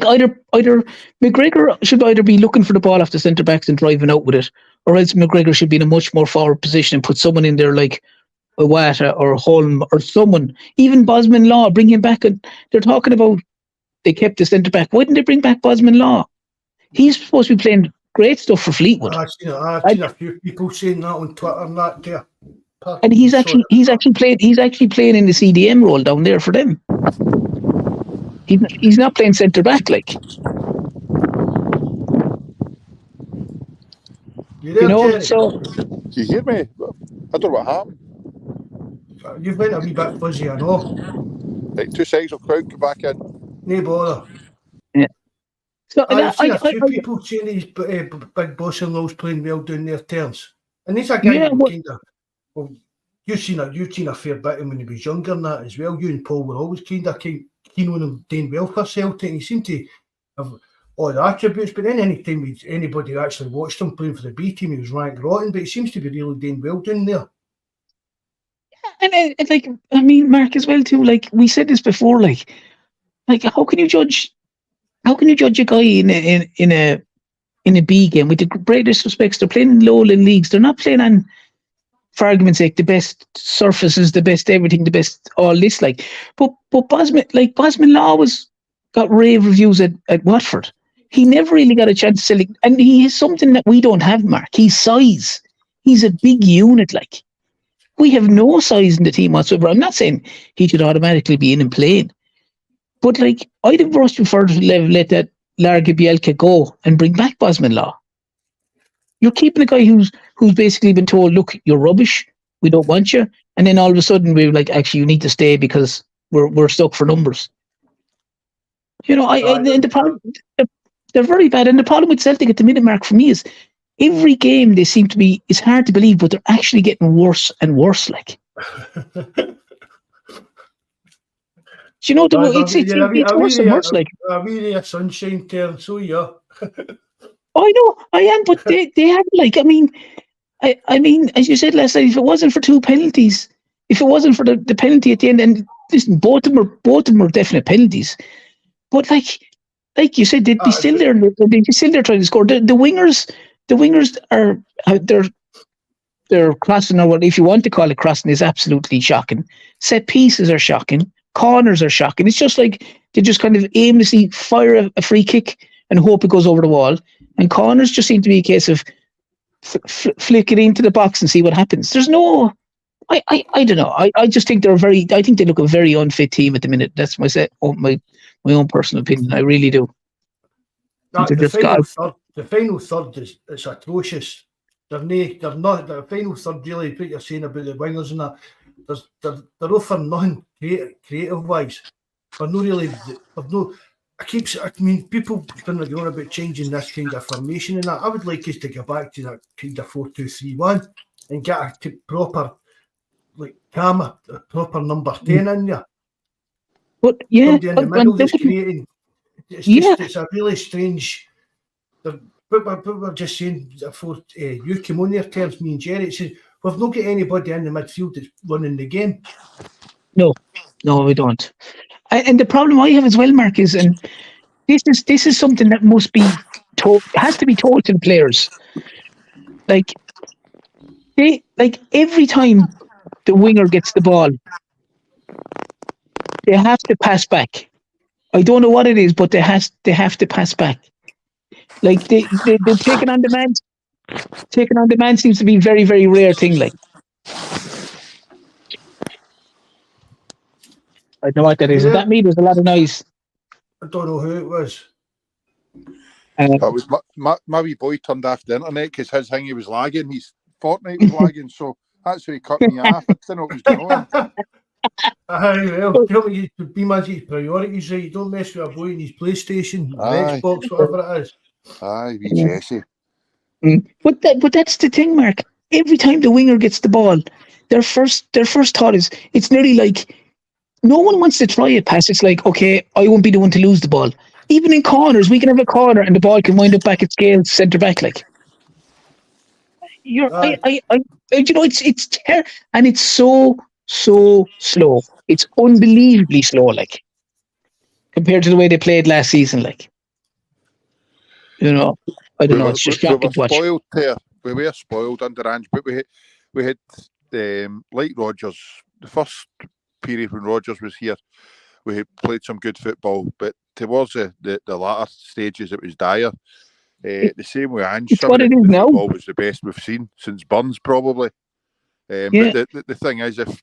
either McGregor should either be looking for the ball off the centre backs and driving out with it, or else McGregor should be in a much more forward position and put someone in there like Iwata or Holm or someone, even Bosman Law, bring him back. And they're talking about they kept the centre back. Why didn't they bring back Bosman Law? He's supposed to be playing great stuff for Fleetwood. I've seen a few people saying that on Twitter and that there. And he's actually playing in the CDM role down there for them. He's not playing centre back like. So. Do you hear me? I don't know what happened. You've went a wee bit fuzzy, I know. Like 2 seconds of crowd come back in. No bother. Yeah. So I've seen a few people saying he's Big Boss and Low's playing well down their terms. And he's a guy you've seen a fair bit of him when he was younger than that as well. You and Paul were always keen on him doing well for Celtic. He seemed to have all the attributes, but then any time anybody actually watched him playing for the B team, he was ranked rotten, but he seems to be really doing well down there. And Mark as well too. Like we said this before, like how can you judge a guy in a B game with the greatest respects? They're playing in lowland leagues. They're not playing on, for argument's sake, the best surfaces, the best everything, the best all this. But Bosman Law got rave reviews at Watford. He never really got a chance to select, and he is something that we don't have, Mark. He's size. He's a big unit. Like we have no size in the team whatsoever. I'm not saying he should automatically be in and playing, but I'd have much preferred to let that Larga Bielka go and bring back Bosman Law. You're keeping a guy who's basically been told, look, you're rubbish. We don't want you. And then all of a sudden we're like, actually, you need to stay because we're stuck for numbers. You know, and the problem, they're very bad. And the problem with Celtic at the minute, Mark, for me is every game they seem to be, it's hard to believe, but they're actually getting worse and worse. Like, do you know, it's worse and worse. Like, a really sunshine tale, so yeah. I know, I am, but they have, like, I mean, as you said last night, if it wasn't for two penalties, if it wasn't for the penalty at the end, and listen, both of them were definite penalties. But like you said, they'd be still there. They'd be still there trying to score. The wingers are they're crossing, or what, if you want to call it crossing, is absolutely shocking. Set pieces are shocking. Corners are shocking. It's just like they just kind of aimlessly fire a free kick and hope it goes over the wall. And corners just seem to be a case of flick it into the box and see what happens. There's no, I don't know. I just think I think they look a very unfit team at the minute. That's my own personal opinion. I really do. The final third is atrocious. They're not. The final third, really, what you're saying about the wingers and that, they're all for nothing creative wise. They're not really. I mean, people been going about changing this kind of formation and that. I would like us to go back to that kind of 4-2-3-1 and get a proper, like, a proper number 10 in there. But yeah, somebody in the middle that's creating. It's a really strange. But we're just saying before you came on there, terms, me and Jerry, said we've not got anybody in the midfield that's running the game. No, we don't. And the problem I have as well, Mark, is, and this is something that must be told, has to be told to the players. Like every time the winger gets the ball, they have to pass back. I don't know what it is, but they have to pass back. Like they're taking on demand. Taking on demand seems to be a very, very rare thing. Like, I don't know what that is. Is that me? There's a lot of noise. I don't know who it was. That was my wee boy turned off the internet because his thing, he was lagging. His Fortnite was lagging, so that's where he cut me off. I don't know what was going on. Well, tell me, you be man's his priorities, right? You don't mess with a boy in his PlayStation, Xbox, whatever it is. Aye, wee Jesse. But that's the thing, Mark. Every time the winger gets the ball, their first thought is, it's nearly like no one wants to try a pass. It's like, okay, I won't be the one to lose the ball. Even in corners, we can have a corner and the ball can wind up back at Scales centre back. Like, you know, it's and it's so slow. It's unbelievably slow, like, compared to the way they played last season. Like, you know, I don't know. It's just shocking to watch. Spoiled there. We were spoiled under Ange, but we had like Rodgers. The first period when Rodgers was here, we had played some good football, but towards the latter stages, it was dire. The same way Ange. It's what it is now. Football was the best we've seen since Burns, probably. But the thing is, if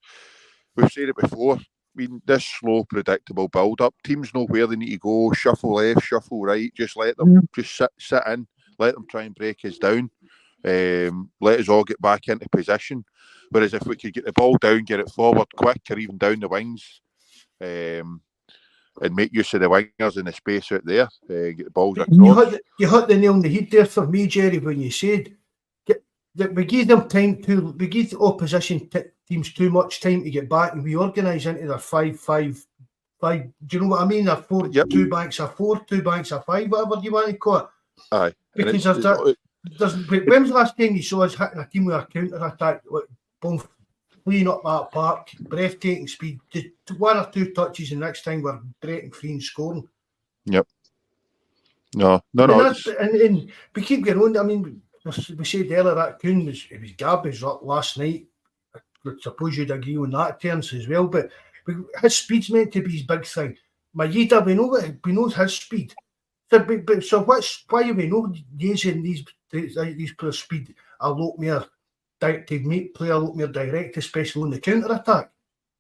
we've said it before, I mean, this slow, predictable build-up, teams know where they need to go, shuffle left, shuffle right, just let them just sit in, let them try and break us down, let us all get back into position. Whereas if we could get the ball down, get it forward quick, or even down the wings, and make use of the wingers in the space out there, get the balls across. You hit the nail on the head there for me, Jerry, when you said that we give them time to, we give the opposition teams too much time to get back and we organise into their 5-5-5. Do you know what I mean? They're 4, 2 banks of 4, 2 banks of 5, whatever you want to call it. Aye. Because when was the last time you saw us hitting a team with a counter-attack, both fleeing up that park, breathtaking speed, just 1 or 2 touches, and next time we're breaking free and scoring. Yep. No. And we keep going on. I mean, we said earlier that Kuhn was garbage last night. I suppose you'd agree on that terms as well. But his speed's meant to be his big thing. Maeda, we know his speed. So why are we not using these players' speed a lot more to make play a lot more direct, especially on the counter attack?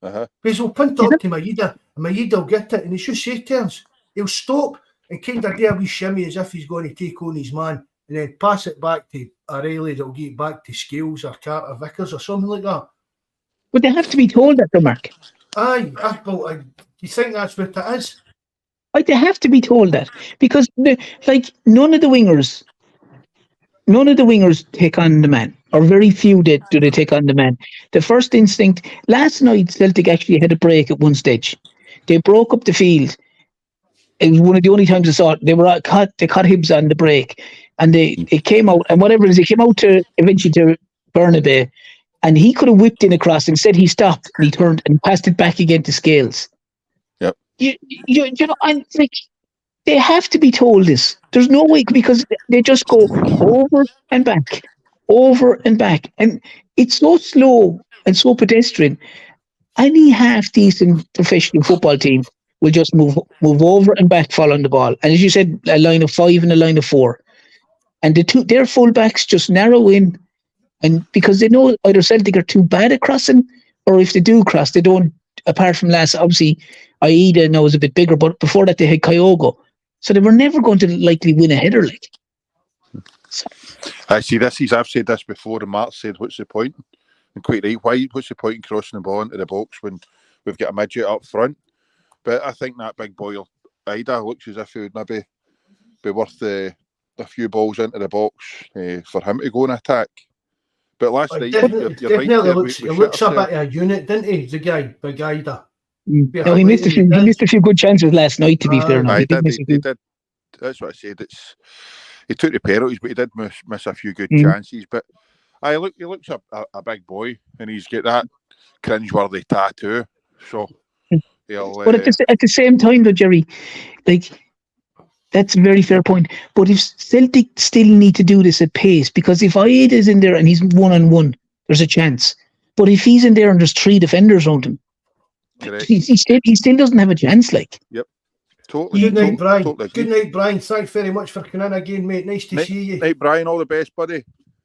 Because we'll punt up to Maeda, and Maeda will get it, and it's just say terms. He'll stop and kind of do a wee shimmy as if he's going to take on his man, and then pass it back to O'Reilly that'll get it back to Scales or Carter Vickers or something like that. But they have to be told that, though, Mark. Aye, do you think that's what it is? Like, they have to be told that because, none of the wingers take on the man, or very few do they take on the man. The first instinct last night, Celtic actually had a break at one stage. They broke up the field. It was one of the only times I saw it. They caught Hibs on the break, and it came out, and whatever it is, it came out to eventually to Bernabé, and he could have whipped in across. Instead, he stopped and he turned and passed it back again to Scales. Yep. You know, and like, they have to be told this. There's no way, because they just go over and back, and it's so slow and so pedestrian. Any half decent professional football team will just move over and back following the ball. And as you said, a line of 5 and a line of 4. And their fullbacks just narrow in, and because they know either Celtic are too bad at crossing, or if they do cross, they don't, apart from last, obviously, Aida now is a bit bigger, but before that they had Kyogo. So they were never going to likely win a header, like. So. I've said this before, and Mark said, what's the point? And quite right, what's the point in crossing the ball into the box when we've got a midget up front? But I think that big boy, Ida, looks as if he would maybe be worth a few balls into the box for him to go and attack. But last night, you're right. He looks a bit of a unit, didn't he, the guy, Big Ida? No, he missed a few good chances last night, to be fair. He did. That's what I said. He took the penalties, but he did miss a few good chances. But he looks a big boy, and he's got that cringeworthy tattoo. So but at the same time, though, Jerry, like, that's a very fair point. But if Celtic still need to do this at pace, because if Aida is in there and he's 1-on-1, there's a chance. But if he's in there and there's 3 defenders around him, he still doesn't have a chance. Like. Yep. Totally. Good night, Brian. Totally. Good night, Brian. Thanks very much for coming in again, mate. Nice to see you. Night, Brian. All the best, buddy.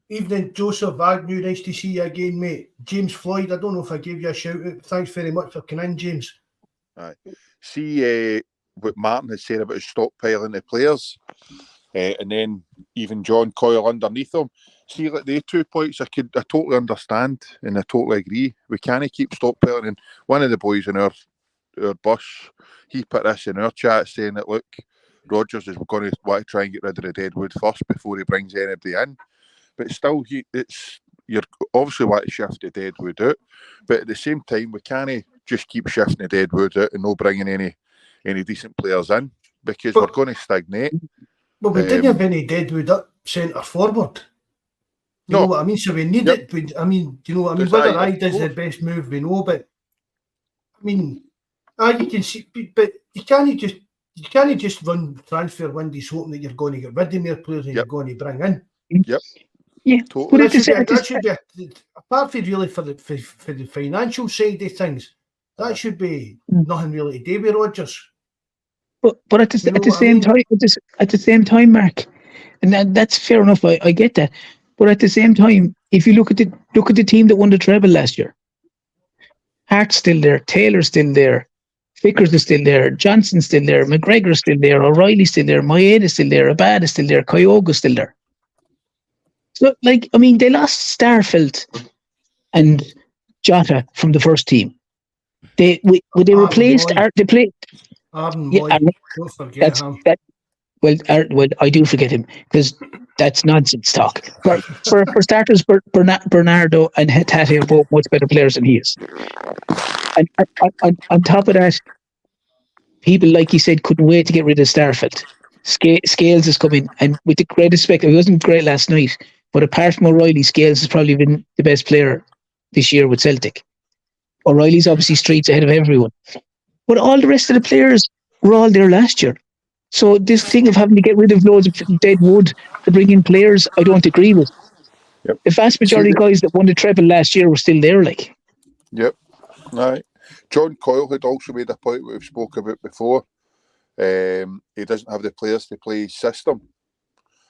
Evening, Joseph Agnew. Nice to see you again, mate. James Floyd. I don't know if I gave you a shout out. Thanks very much for coming in, James. Right. See what Martin has said about stockpiling the players, and then even John Coyle underneath them. See, like, the 2 points I totally understand and I totally agree. We can't keep stockpiling. And one of the boys in our bus, he put this in our chat saying that, look, Rodgers is going to want to try and get rid of the deadwood first before he brings anybody in. But still, you're obviously want to shift the deadwood out. But at the same time, we can't just keep shifting the deadwood out and not bringing any decent players in, because we're going to stagnate. Well, we didn't have any deadwood up centre forward. You know what I mean? So we need it. I mean, do you know what I mean? Whether Ida's the best move, we know, but I mean, you can see, but you can't just run transfer windows hoping that you're going to get rid of more players than you're going to bring in. Yep. Yeah, totally. That should be apart from really for the financial side of things. That should be nothing really to do with Rodgers. But at the same time, Mark, and that's fair enough. I get that. But at the same time, if you look at the team that won the treble last year, Hart's still there, Taylor's still there, Vickers is still there, Johnson's still there, McGregor's still there, O'Reilly's still there, Maieda's still there, Abad is still there, Kyogo's still there. So, like, I mean, they lost Starfelt and Jota from the first team. They replaced. They played. Don't forget him. Well, I do forget him because that's nonsense talk. For starters, Bernardo and Hetati are both much better players than he is. And on top of that, people, like you said, couldn't wait to get rid of Starfelt. Scales is coming, and with the greatest respect, he wasn't great last night, but apart from O'Reilly, Scales has probably been the best player this year with Celtic. O'Reilly's obviously streets ahead of everyone. But all the rest of the players were all there last year. So this thing of having to get rid of loads of dead wood to bring in players, I don't agree with. Yep. The vast majority of guys that won the treble last year were still there, like. Yep. All right. John Coyle had also made a point we've spoke about before. He doesn't have the players to play his system,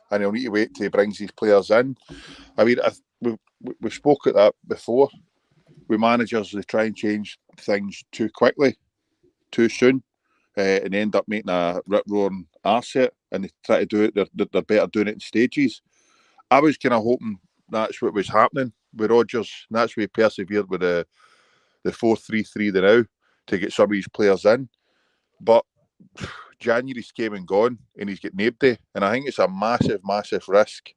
and he'll need to wait till he brings his players in. I mean, we spoke at that before. With managers, they try and change things too quickly, too soon, and end up making a rip-roaring asset and they try to do it, they're better doing it in stages. I was kind of hoping that's what was happening with Rodgers, and that's why he persevered with the 4-3-3 now to get some of these players in. But January's came and gone, and he's got nobody, and I think it's a massive, massive risk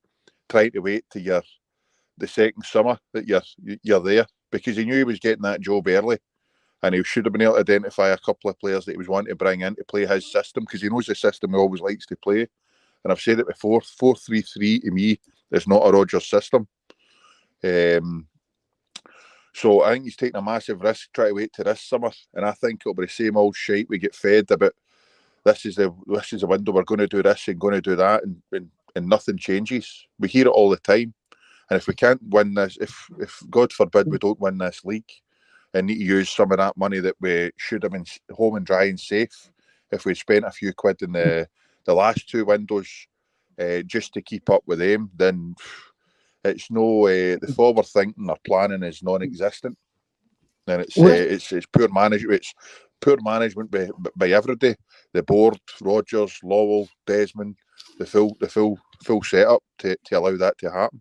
trying to wait till the second summer that you're there, because he knew he was getting that job early, and he should have been able to identify a couple of players that he was wanting to bring in to play his system, because he knows the system he always likes to play. And I've said it before, 4-3-3 to me is not a Rodgers system. So I think he's taking a massive risk trying to wait till this summer, and I think it'll be the same old shite we get fed about. This is the window, we're going to do this and going to do that, and nothing changes. We hear it all the time. And if we can't win this, if God forbid we don't win this league, and need to use some of that money that we should have been home and dry and safe, if we spent a few quid in the last two windows just to keep up with them, then it's no the forward thinking or planning is non-existent, and it's poor management. It's poor management by everybody, the board, Rodgers, Lowell, Desmond, the full setup to allow that to happen.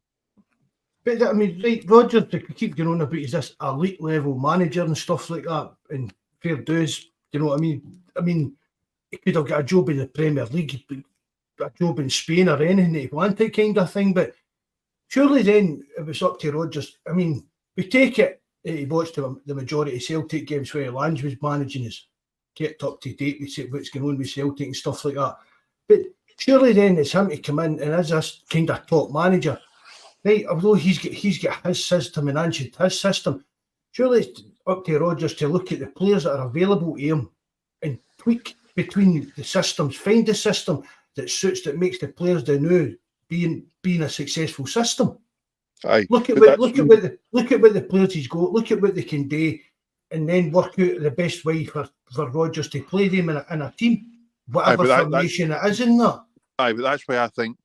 But I mean, right, Rodgers, they keep going on about he's this elite level manager and stuff like that, and fair dues, you know what I mean? I mean, he could have got a job in the Premier League, a job in Spain or anything that he wanted, kind of thing. But surely then it was up to Rodgers. I mean, we take it that he watched the majority of Celtic games where Lange was managing us, kept up to date with what's going on with Celtic and stuff like that. But surely then it's him to come in and as this kind of top manager. Right, although he's got his system and answered his system, surely it's up to Rodgers to look at the players that are available to him and tweak between the systems, find the system that suits, that makes the players they know being a successful system. Aye, look at what the players he's got, look at what they can do, and then work out the best way for Rodgers to play them in a team, whatever formation it is in that. Aye, but that's why I think.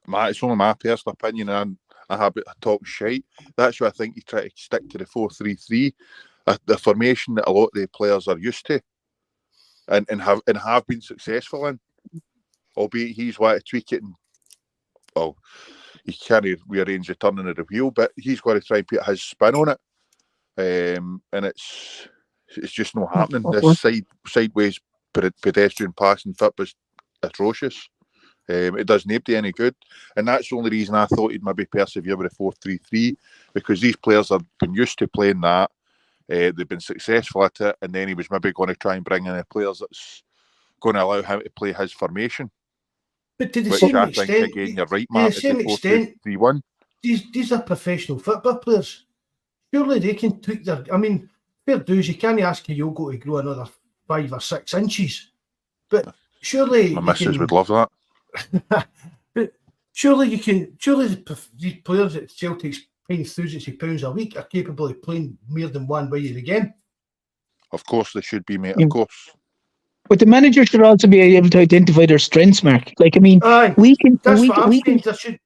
It's only my personal opinion, and I have to talk shite. That's why I think you try to stick to the 4-3-3, the formation that a lot of the players are used to, and have been successful in. Albeit he's wanted to tweak it, and he can't rearrange the turning of the wheel, but he's got to try and put his spin on it, and it's just not happening. This sideways pedestrian passing fit was atrocious. It does nobody any good, and that's the only reason I thought he'd maybe persevere with a 4-3-3, because these players have been used to playing that, they've been successful at it, and then he was maybe going to try and bring in the players that's going to allow him to play his formation. But to the same extent, again, you're right, Mark, to the same extent, 4-3-1. These are professional football players. Surely they can tweak their. I mean, fair dues, you can't ask Kyogo to grow another 5 or 6 inches, but surely my missus would love that. But surely you can. Surely these players at Celtic's paying thousands of pounds a week are capable of playing more than one way of the game. Of course they should be, mate. Of course. But the manager should also be able to identify their strengths, Mark. Like, I mean, we can.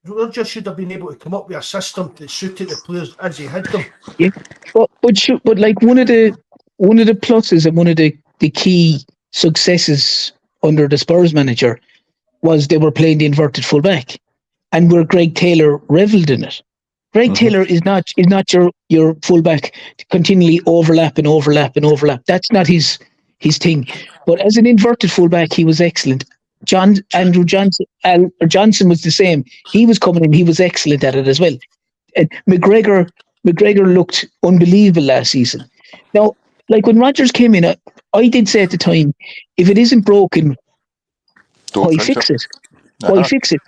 Rodgers should have been able to come up with a system that suited the players as he had them. Yeah, but like one of the pluses and one of the key successes under the Spurs manager was they were playing the inverted fullback, and where Greg Taylor revelled in it. Greg Taylor is not your fullback to continually overlap. That's not his thing. But as an inverted fullback, he was excellent. Andrew Johnson was the same. He was coming in. He was excellent at it as well. And McGregor looked unbelievable last season. Now, like when Rodgers came in, I did say at the time, if it isn't broken, why fix it? Why fix it?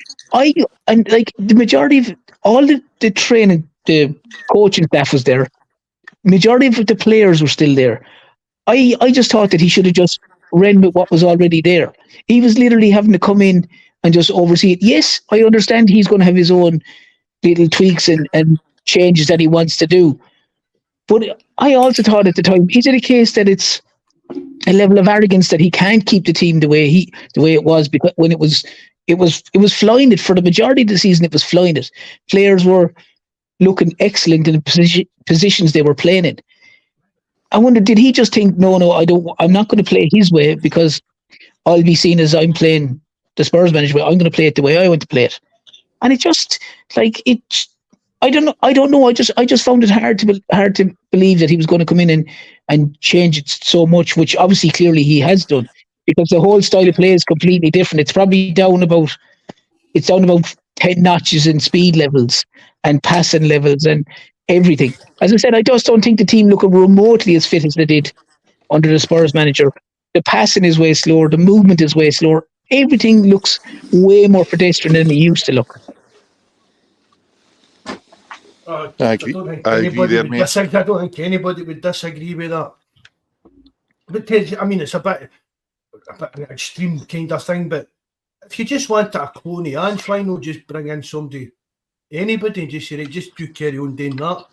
And like the majority of all the training, the coaching staff was there. Majority of the players were still there. I just thought that he should have just ran with what was already there. He was literally having to come in and just oversee it. Yes, I understand he's going to have his own little tweaks and changes that he wants to do. But I also thought at the time, is it a case that it's a level of arrogance that he can't keep the team the way it was, because when it was flying it for the majority of the season, it was flying it. Players were looking excellent in the positions they were playing in. I wonder, did he just think, no, I'm not going to play his way because I'll be seen as I'm playing the Spurs manager, I'm going to play it the way I want to play it. And it just like it. I don't know. I just found it hard to believe that he was going to come in and change it so much, which obviously clearly he has done, because the whole style of play is completely different. It's probably down about 10 notches in speed levels and passing levels and everything. As I said, I just don't think the team look remotely as fit as they did under the Spurs manager. The passing is way slower. The movement is way slower. Everything looks way more pedestrian than it used to look. I I don't think agree anybody there, would mate. disagree. I don't think anybody would disagree with that. But I mean, it's a bit an extreme kind of thing. But if you just want a clone of Ange, why not just bring in anybody, and just say, right, just do carry on doing that?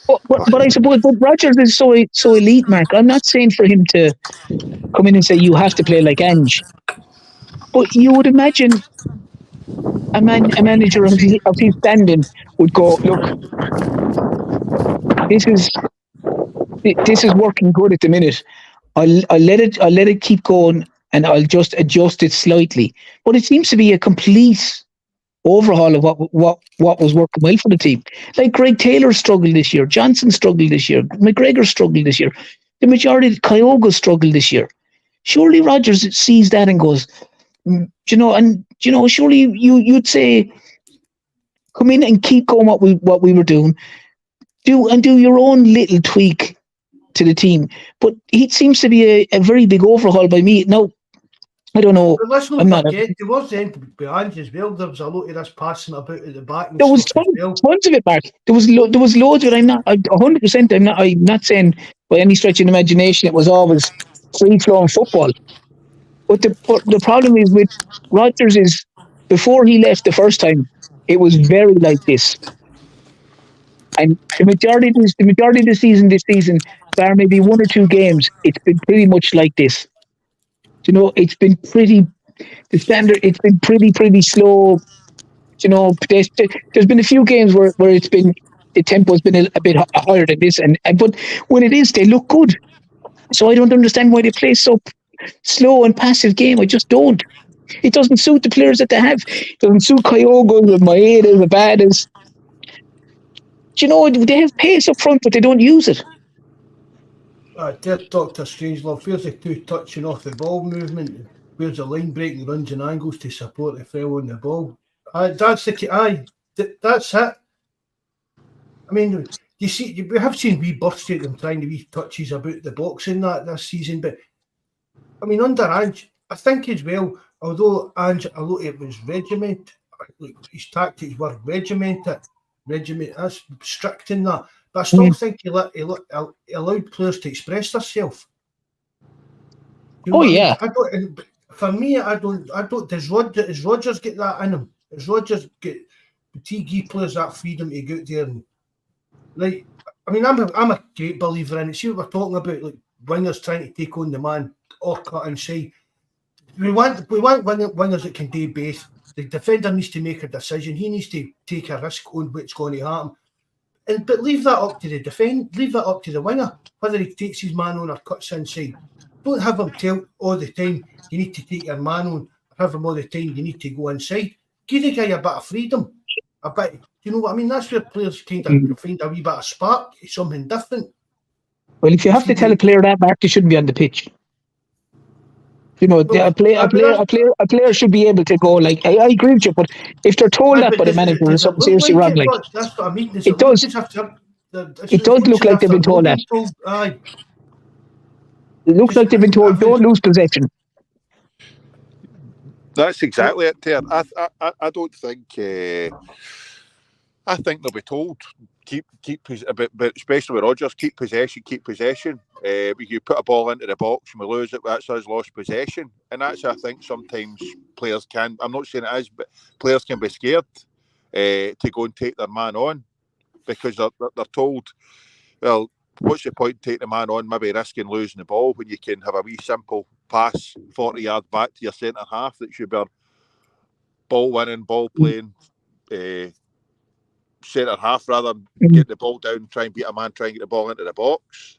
But I suppose Rodgers is so elite, Mark. I'm not saying for him to come in and say you have to play like Ange, but you would imagine a manager of his standing would go, look, this is working good at the minute. I'll let it keep going, and I'll just adjust it slightly. But it seems to be a complete overhaul of what was working well for the team. Like Greg Taylor struggled this year, Johnson struggled this year, McGregor struggled this year. The majority of Kyogo struggled this year. Surely Rodgers sees that and goes, surely you'd say, come in and keep going what we were doing. Do your own little tweak to the team. But it seems to be a very big overhaul by me. Now, I don't know. But let's not forget, there was then behind as well. There was a lot of this passing about at the back. And there was stuff tons of it, Mark. There was loads of it. I'm not 100%. I'm not saying by any stretch of the imagination it was always free flowing football. But the problem is with Rodgers is before he left the first time, it was very like this. And the majority of the season this season, bar maybe one or two games, it's been pretty much like this. It's been the standard. It's been pretty slow. There's been a few games where it's been the tempo's been a bit higher than this, but when it is, they look good. So I don't understand why they play so slow and passive game. I just don't. It doesn't suit the players that they have. It doesn't suit Kyogo and Maeda, the baddest. They have pace up front, but they don't use it. Dear Dr. Strangelove, where's the two touching off the ball movement? Where's the line breaking runs and angles to support the fellow on the ball? That's it. I mean, you see, we have seen wee bursts at them trying to wee touches about the box in that this season, but I mean, under Ange, I think as well, although Ange, a lot of it was regimented, like his tactics were regimented, that's strict in that. But I still think he allowed players to express themselves. Yeah. For me, I don't. Does Rodgers get that in him? Does Rodgers get the TG players that freedom to go out there and like? I mean, I'm a great believer in it. See what we're talking about, like wingers trying to take on the man or cut inside. We want wingers that can do both. The defender needs to make a decision. He needs to take a risk on what's going to happen. But leave that up to the leave that up to the winger, whether he takes his man on or cuts inside. Don't have him tell all the time you need to take your man on, have him all the time you need to go inside. Give the guy a bit of freedom. A bit, you know what I mean? That's where players kind of find a wee bit of spark, something different. Well, if you have to tell a player that, Mark, they shouldn't be on the pitch. A player should be able to go like, I agree with you, but if they're told that by the manager, there's something seriously wrong. Like, that's what I mean. It does look like they've been told that. It looks like they've been told, don't lose possession. That's exactly it, Ter. I don't think. I think they'll be told keep but especially with Rodgers, keep possession. You put a ball into the box and we lose it. That's us lost possession, and that's I think sometimes players can. I'm not saying it is, but players can be scared to go and take their man on because they're told, well, what's the point taking the man on, maybe risking losing the ball when you can have a wee simple pass 40 yards back to your centre half that should be ball winning, ball playing centre half rather than get the ball down, try and beat a man, try and get the ball into the box.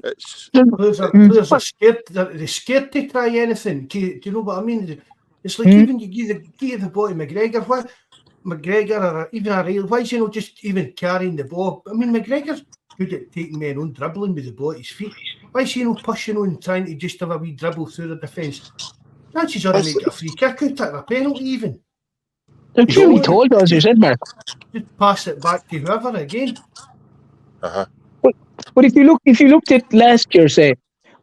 It's Players are scared. They're scared to try anything. Do you know what I mean? It's like even you give the ball to McGregor. Why McGregor or even O'Reilly? Why is he not just even carrying the ball? I mean, McGregor's good at taking men on, dribbling with the ball at his feet. Why is he not pushing on, trying to just have a wee dribble through the defence? Chances are to make it a free kick out or a penalty even. They're clearly told, as you said, Mark. Just pass it back to whoever again. But if you looked at last year, say,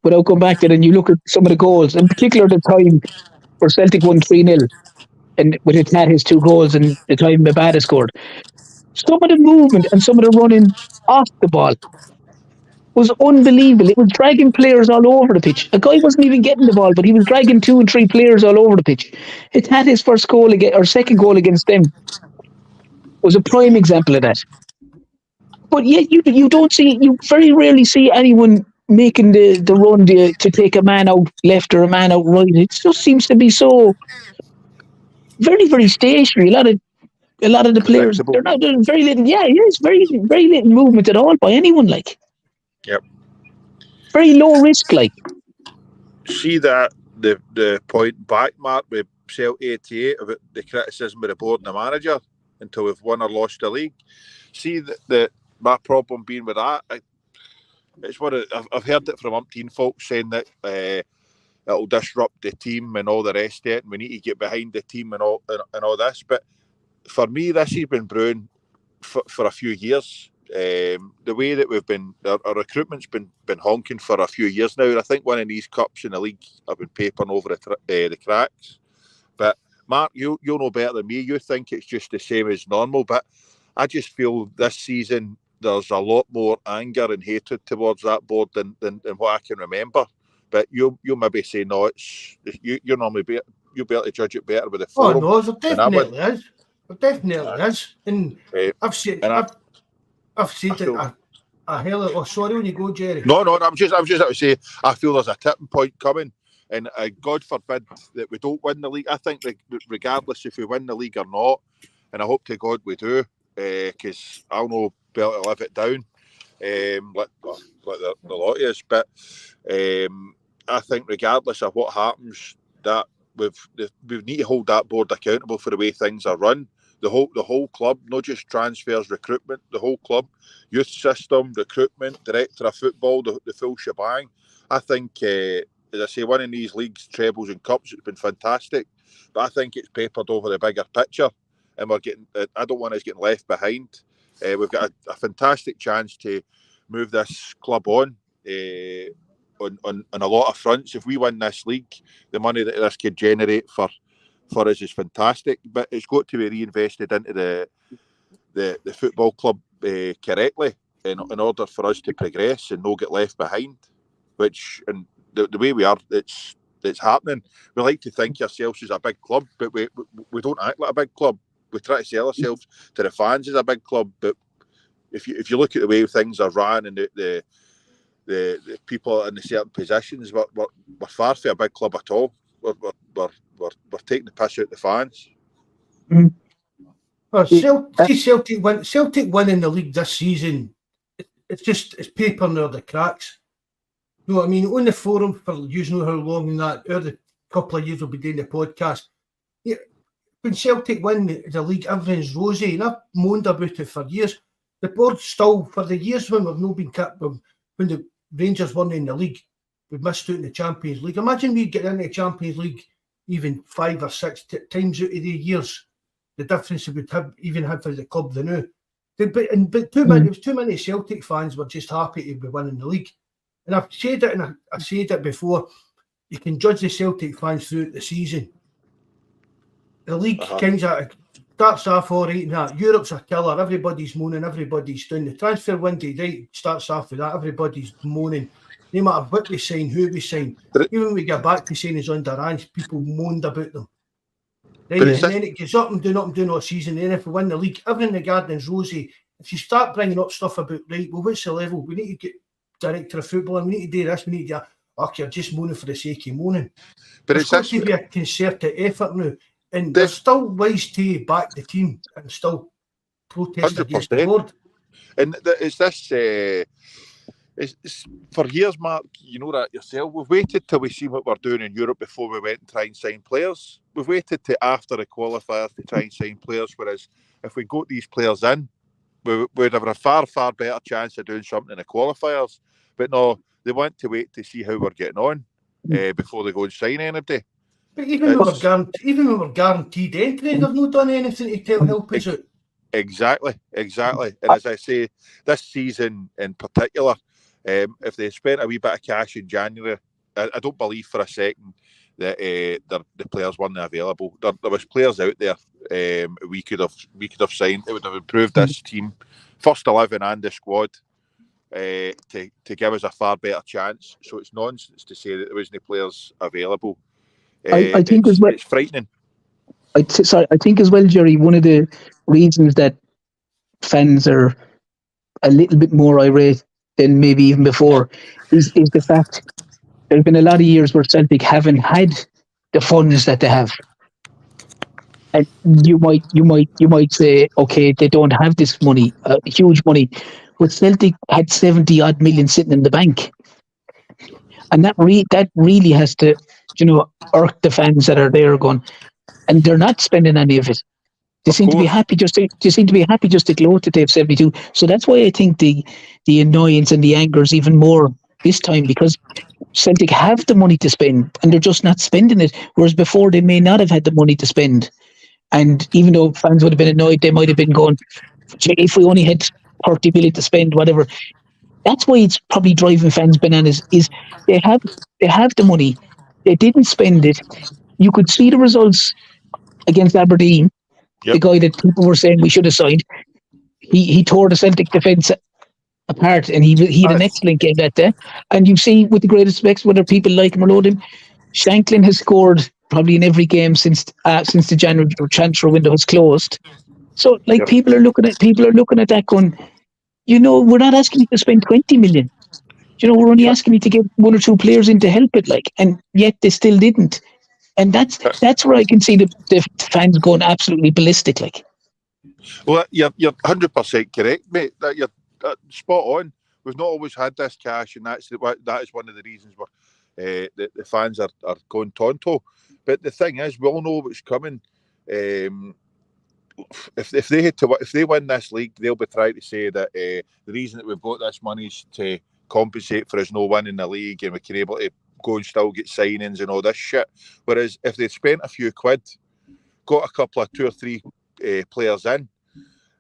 without going back there, and you look at some of the goals, in particular the time where Celtic won 3-0, and with it had his 2 goals, and the time Mabada scored, some of the movement and some of the running off the ball was unbelievable. It was dragging players all over the pitch. A guy wasn't even getting the ball, but he was dragging 2 and 3 players all over the pitch. It had his first goal or second goal against them. Was a prime example of that. But yet you don't see, you very rarely see anyone making the run to take a man out left or a man out right. It just seems to be so very, very stationary. A lot of the players, there's very little. Yeah, it's very, very little movement at all by anyone. Like, yep, very low risk. Like, see that the point back, Mark, with Cell 88 about the criticism of the board and the manager until we've won or lost the league. See that my problem being with that, it's what I've heard it from umpteen folks saying that it'll disrupt the team and all the rest of it, and we need to get behind the team and all this. But for me, this has been brewing for a few years. The way that we've been, our recruitment's been honking for a few years now. And I think winning these cups in the league have been papering over the cracks. But Mark, you'll know better than me. You think it's just the same as normal, but I just feel this season there's a lot more anger and hatred towards that board than what I can remember. But you'll maybe say no. You're normally you'll be able to judge it better with the forum. Oh no, there definitely is. There definitely is, and I've said it. A hell of. Oh, sorry, when you go, Jerry. No. I'm just about to say I feel there's a tipping point coming, and God forbid that we don't win the league. I think that regardless if we win the league or not, and I hope to God we do, because I'll know better to live it down, like the lot of us. But I think regardless of what happens, that we need to hold that board accountable for the way things are run. The whole club, not just transfers, recruitment, the whole club, youth system, recruitment, director of football, the full shebang. I think, as I say, winning these leagues, trebles and cups, it's been fantastic. But I think it's papered over the bigger picture, and I don't want us getting left behind. We've got a fantastic chance to move this club on a lot of fronts. If we win this league, the money that this could generate for us is fantastic, but it's got to be reinvested into the football club correctly in order for us to progress and not get left behind. Which, and the way we are, it's happening. We like to think ourselves as a big club, but we don't act like a big club. We try to sell ourselves to the fans as a big club, but if you look at the way things are run and the people in the certain positions, we're far from a big club at all. We're taking the piss out the fans. Well, Celtic winning the league this season, it's papering over the cracks. You know what I mean? On the forum, for using how long in that, or the couple of years we'll be doing the podcast. Yeah, when Celtic win the league, everything's rosy, and I've moaned about it for years. The board still, for the years when we've not been kept, when the Rangers won in the league, we've missed out in the Champions League. Imagine we get into the Champions League even 5 or 6 times out of the years, the difference it would have even had for the club than now. But too many Celtic fans were just happy to be winning the league. And I've said it, and I've said it before, you can judge the Celtic fans throughout the season. The league kind of starts off all right and that. Europe's a killer, everybody's moaning, everybody's down. The transfer window, right, starts off with that, everybody's moaning. No matter what we sign, who we sign. Even when we get back to saying it's under Ange, people moaned about them. Right? And then it gets up and down all season. And then if we win the league, everything in the garden's rosy. If you start bringing up stuff about, right, well, what's the level? We need to get director of football and we need to do this, we need to do that. You're just moaning for the sake of moaning. But it's got to be a concerted effort now. And there's still ways to back the team and still protest 100%. Against the board. And it's this... it's for years, Mark, you know that yourself. We've waited till we see what we're doing in Europe before we went and try and sign players. We've waited to after the qualifiers to try and sign players, whereas if we got these players in, we'd have a far better chance of doing something in the qualifiers. But no, they want to wait to see how we're getting on before they go and sign anybody. But even when we're guaranteed entry, they've not done anything to help us out. Exactly. And as I say, this season in particular, if they spent a wee bit of cash in January, I don't believe for a second that the players weren't available. There was players out there we could have signed. It would have improved this team, first 11 and the squad, to give us a far better chance. So it's nonsense to say that there wasn't players available. I think as well, it's frightening. I think as well, Jerry, one of the reasons that fans are a little bit more irate than maybe even before is the fact there's been a lot of years where Celtic haven't had the funds that they have. And you might say, okay, they don't have this money, huge money, but Celtic had 70 odd million sitting in the bank, and that really has to, irk the fans that are there going, and they're not spending any of it. They seem to be happy just to gloat that they have 72. So that's why I think the annoyance and the anger is even more this time, because Celtic have the money to spend and they're just not spending it. Whereas before they may not have had the money to spend. And even though fans would have been annoyed, they might have been going, if we only had 30 million to spend, whatever. That's why it's probably driving fans bananas, is they have the money. They didn't spend it. You could see the results against Aberdeen. Yep. The guy that people were saying we should have signed, he tore the Celtic defence apart, and he had an excellent game that day. And you see, with the greatest respect, whether people like him or loathe him, Shanklin has scored probably in every game since the January transfer window was closed. So, people are looking at that going, we're not asking you to spend 20 million. We're only asking you to get one or two players in to help it, and yet they still didn't. And that's where I can see the fans going absolutely ballistic. Well, you're 100% correct, mate. That you're spot on. We've not always had this cash, and that is one of the reasons where the fans are going tonto. But the thing is, we all know what's coming. If they win this league, they'll be trying to say that the reason that we've got this money is to compensate for us no winning the league, and we can able to go and still get signings and all this shit. Whereas if they'd spent a few quid, got a couple of 2 or 3 players in,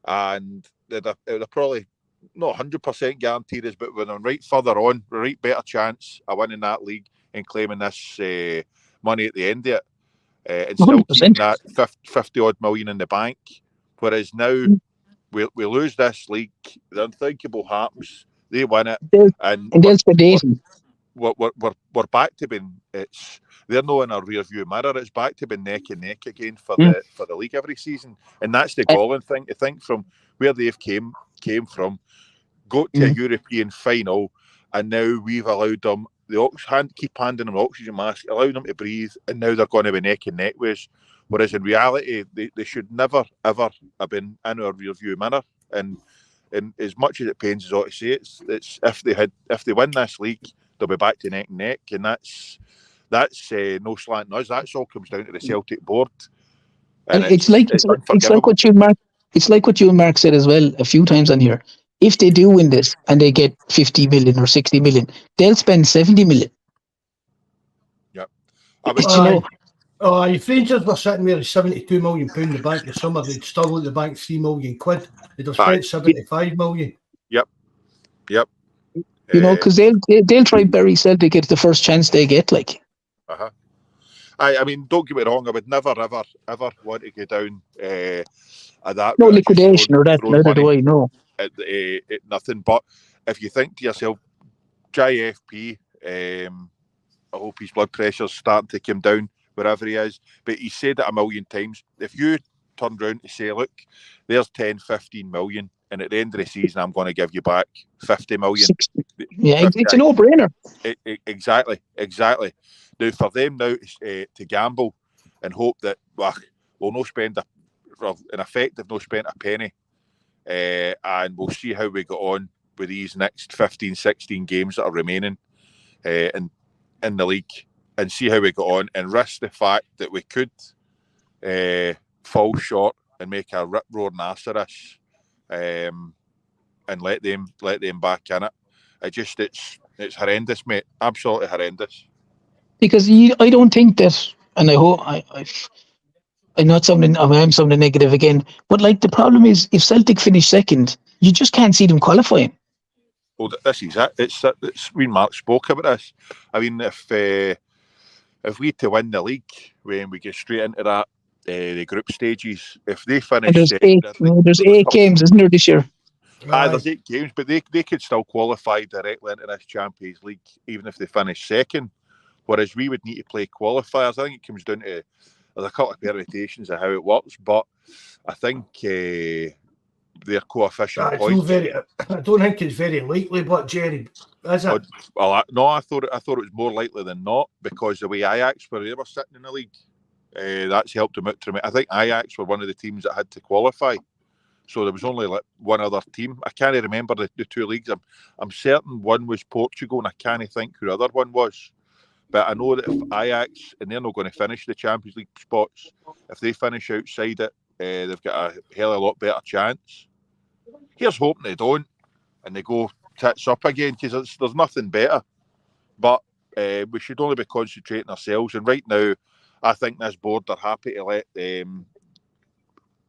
and they'd probably not 100% guaranteed us, but with them right further on, a right better chance of winning that league and claiming this money at the end of it, and still 100%. Keeping that 50 odd million in the bank. Whereas now we lose this league, the unthinkable happens. They win it, and we're back to being. They're not in our rear view mirror. It's back to being neck and neck again for the league every season, and that's the galling thing to think from where they've came from, got to a European final, and now we've allowed them keep handing them the oxygen mask, allowing them to breathe, and now they're going to be neck and neck with us. Whereas in reality, they should never ever have been in our rear view mirror. And as much as it pains us all to say, it's if they win this league, they'll be back to neck and neck, and that's no slant on us. That all comes down to the Celtic board. And it's like what you and Mark said as well a few times on here. If they do win this and they get 50 million or 60 million, they'll spend 70 million. Yep. If Rangers were sitting there at £72 million in the bank this summer, they'd still at the bank £3 million. They'd have spent 75 million. Yep. Because they'll try bury Celtic at the first chance they get. I mean, don't get me wrong. I would never, ever want to go down at that. No liquidation or that. Neither do I. No. At nothing. But if you think to yourself, JFP, I hope his blood pressure's starting to come down wherever he is. But he said it a million times. If you turned around to say, look, there's 10, 15 million, and at the end of the season, I'm going to give you back 50 million. 60. Yeah, it's a no-brainer. Exactly. Now, for them now to gamble and hope that we'll not spend, in effect, they've not spent a penny, and we'll see how we get on. with these next 15, 16 games that are remaining in the league, and see how we got on, and risk the fact that we could fall short and make a rip-roaring ass of this, and let them back in it. It's horrendous, mate. Absolutely horrendous. Because I don't think that, and I hope I'm something negative again. But like the problem is, if Celtic finish second, you just can't see them qualifying. Well, this is it. It's when Mark spoke about this. I mean, if we to win the league, when we get straight into that the group stages, if they finish, and there's eight games, isn't there, this year? There's 8 games, but they could still qualify directly into this Champions League, even if they finish second. Whereas we would need to play qualifiers. I think it comes down to, there's a couple of permutations of how it works, but I think their coefficient points. I don't think it's very likely, but Jerry, is it? Well, no, I thought it was more likely than not, because the way Ajax were sitting in the league, that's helped them out tremendously. I think Ajax were one of the teams that had to qualify. So there was only like one other team. I can't remember the 2 leagues. I'm certain one was Portugal, and I can't think who the other one was. But I know that if Ajax, and they're not going to finish the Champions League spots, if they finish outside it, they've got a hell of a lot better chance. Here's hoping they don't, and they go tits up again, because there's nothing better. But we should only be concentrating ourselves. And right now, I think this board are happy to let them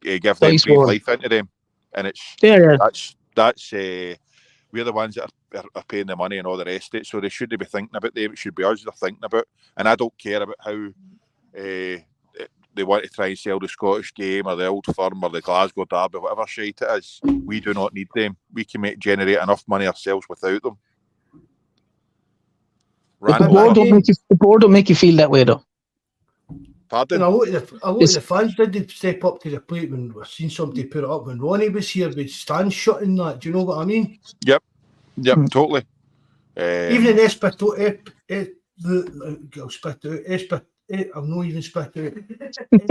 give them breathe life into them, and that's we're the ones that are paying the money and all the rest of it, so they shouldn't be thinking about them. It should be us they're thinking about, and I don't care about how they want to try and sell the Scottish game or the Old Firm or the Glasgow Derby, whatever shit it is. We do not need them. We can generate enough money ourselves without them. The board don't make you feel that way, though. Pardon? And a lot of the fans did step up to the plate when we've seen somebody put it up when Ronnie was here with stands shutting that. Do you know what I mean? Yep, totally. Even in Espito, I'm not even spit out.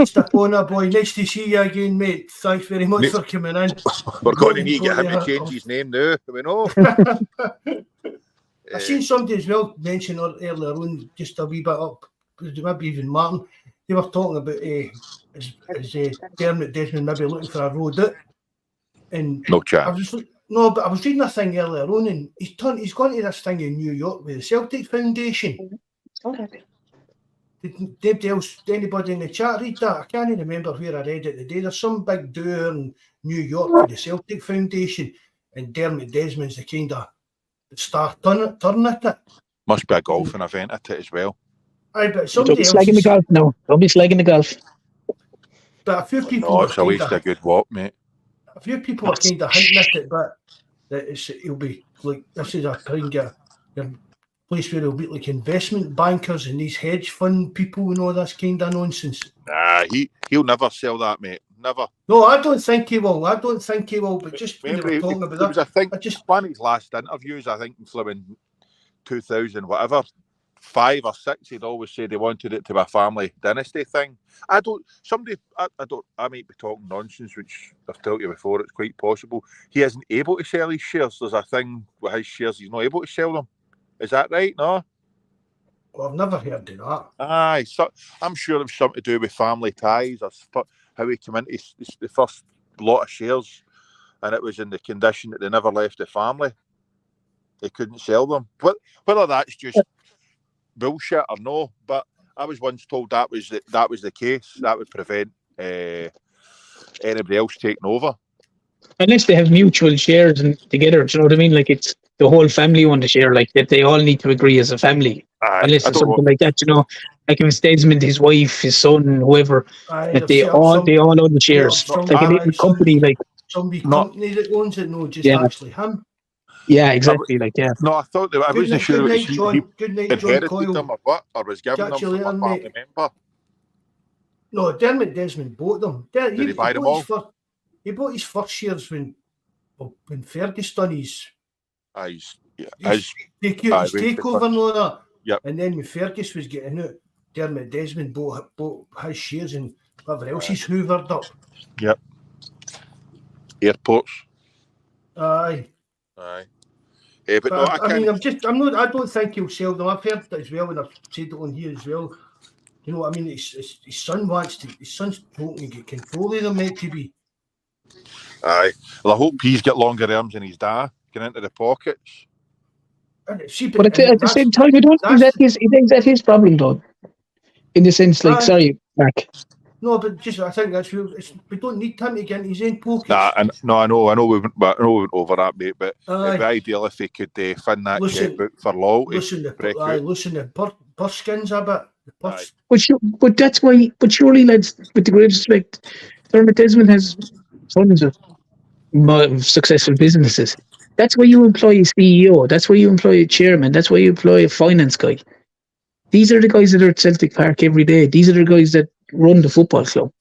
Stepona boy, nice to see you again, mate. Thanks very much for coming in. We're going to need to get him to change his name now. We know. I seen somebody as well mention earlier on, just a wee bit up, maybe even Martin. They were talking about Dermot Desmond maybe looking for a road out. And no chance. I was reading a thing earlier on, and he's gone to this thing in New York with the Celtic Foundation. Okay. Did anybody in the chat read that? I can't remember where I read it today. There's some big do in New York for the Celtic Foundation, and Dermot Desmond's the kind of star turn at it. Must be a golfing event at it as well. Aye, but Don't be slagging the golf now. Don't be slagging the golf. But a few people. No, it's a waste of a good walk, mate. A few people are kind of hinting at it, but that it'll be like this is a kind of place where it'll be like investment bankers and these hedge fund people and all this kind of nonsense. Nah, he'll never sell that, mate. Never. No, I don't think he will. But just when they were talking about that, I think one of his last interviews, I think in 2000, whatever, 5 or 6, he'd always said he wanted it to be a family dynasty thing. I might be talking nonsense, which I've told you before, it's quite possible. He isn't able to sell his shares. There's a thing with his shares, he's not able to sell them. Is that right? No? Well, I've never heard of that. Aye, so I'm sure it's something to do with family ties or how he came into the first lot of shares, and it was in the condition that they never left the family. They couldn't sell them. Whether that's just bullshit or no, but I was once told that was the case. That would prevent anybody else taking over. Unless they have mutual shares and together, do you know what I mean? Like it's the whole family want to share, like that they all need to agree as a family. Unless it's something like that, you know, like if it's Desmond, his wife, his son, whoever, that they all own the shares. Like a company, like somebody company that owns it, no, just actually him. Yeah, exactly. No, I thought I wasn't sure it was he inherited them or what, or was given them from a family member. No, Dermot Desmond bought them. Did he buy them all? He bought his first shares when Fergus done his takeover and all that. Yep. And then when Fergus was getting out, Dermot Desmond bought his shares and whatever else he's hoovered up. Yep. Airports. Aye. But no, I mean, can't. I don't think he'll sell them. I've heard that as well, and I've said it on here as well. You know what I mean? His son's hoping to get control of them, meant to be. Aye. Well, I hope he's got longer arms than his dad, getting into the pockets. See, But at the same time, I don't think that's his problem, though. In the sense, like, sorry, Mark. No, but I think that's we don't need him to get into his own pockets. I know we went over that, mate. But it'd be ideal if he could fin that checkbook for loyalty. Loosen the purse skins a bit. But that's why. But surely, lads, with the greatest respect, Dermot Desmond has tons of successful businesses. That's why you employ a CEO. That's why you employ a chairman. That's why you employ a finance guy. These are the guys that are at Celtic Park every day. These are the guys that run the football club.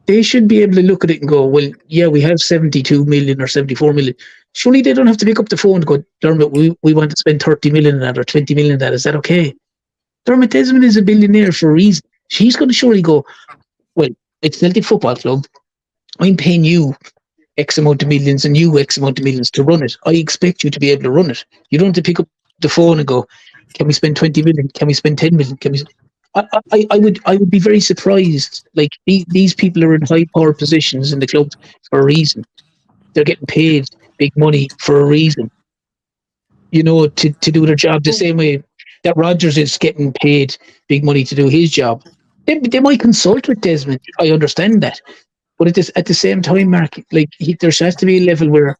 They should be able to look at it and go, well, yeah, we have 72 million or 74 million. Surely they don't have to pick up the phone and go, Dermot, we want to spend 30 million on that or 20 million on that. Is that okay? Dermot Desmond is a billionaire for a reason. He's going to surely go, well, it's Celtic Football Club. I'm paying you X amount of millions and you X amount of millions to run it. I expect you to be able to run it. You don't have to pick up the phone and go, can we spend 20 million? Can we spend 10 million? I would be very surprised. Like these people are in high power positions in the club for a reason. They're getting paid big money for a reason. You know, to do their job the same way that Rodgers is getting paid big money to do his job. They might consult with Desmond. I understand that, but at the same time, Mark, like there has to be a level where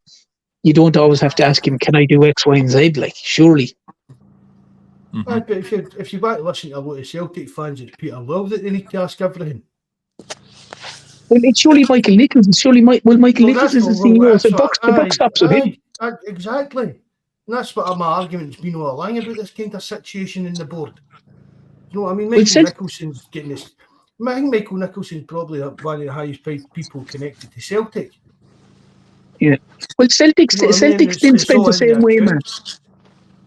you don't always have to ask him, "Can I do X, Y, and Z?" Like surely. Mm-hmm. But if you want to listen to a lot of Celtic fans, it's Peter Love that they need to ask everything. Well, it's surely Michael Nichols. It's surely Michael Nichols is the CEO. So the buck stops with him. Exactly. And that's what my argument's been all along about this kind of situation in the board. You know what I mean? Michael Nicholson's getting this. I think Michael Nicholson's probably one of the highest paid people connected to Celtic. Yeah. Well, Celtic still spent the same way, man.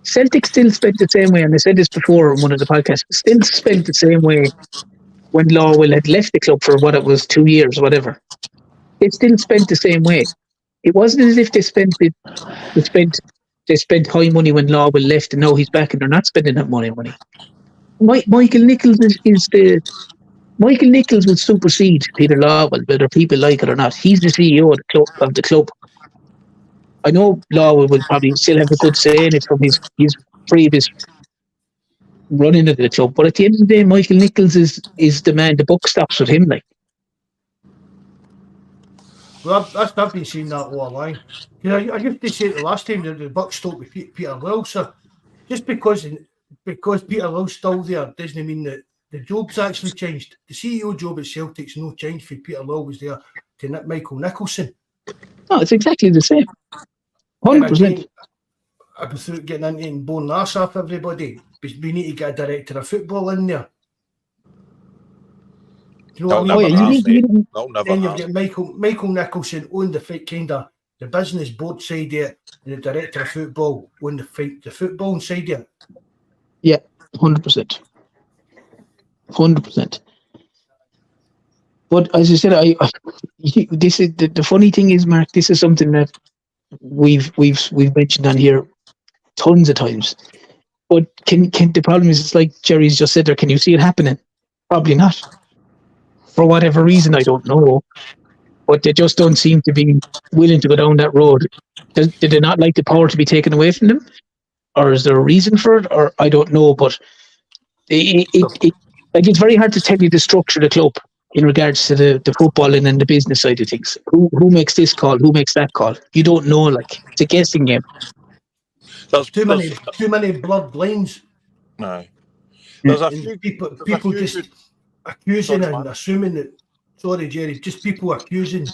Celtic still spent the same way, and I said this before on one of the podcasts, still spent the same way when Lawwell had left the club for what it was 2 years, whatever. They still spent the same way. It wasn't as if they spent high money when Lawwell left and now he's back and they're not spending that money. Michael Nichols Michael Nichols will supersede Peter Lawwell, whether people like it or not. He's the CEO of the club. I know Lawwell will probably still have a good say in it from his previous running of the club, but at the end of the day, Michael Nichols is the man. The buck stops with him, like. Well, I've been saying that all along. I used to say it the last time that the buck stopped with Peter Lawwell, so just because Peter Lawwell's still there doesn't mean that the job's actually changed. The CEO job at Celtic's no change for Peter Lawwell was there to Michael Nicholson. No, it's exactly the same. 100%. Without getting into it and blowing the arse off everybody, we need to get a director of football in there. Do you know what I mean? Then you've got Michael Nicholson on the business board side of it, and the director of football on the football side of it. Yeah, 100%. 100%. But as I said, this is the funny thing is, Mark. This is something that we've mentioned on here tons of times. But can the problem is, it's like Jerry's just said there. Can you see it happening? Probably not. For whatever reason, I don't know. But they just don't seem to be willing to go down that road. Did they not like the power to be taken away from them, or is there a reason for it? Or I don't know. But it's very hard to tell you the structure of the club in regards to the footballing and the business side of things. Who makes this call? Who makes that call? You don't know. Like, it's a guessing game. There's too many blood lines. No. There's a few people just accusing and assuming that. Sorry, Jerry. Just people accusing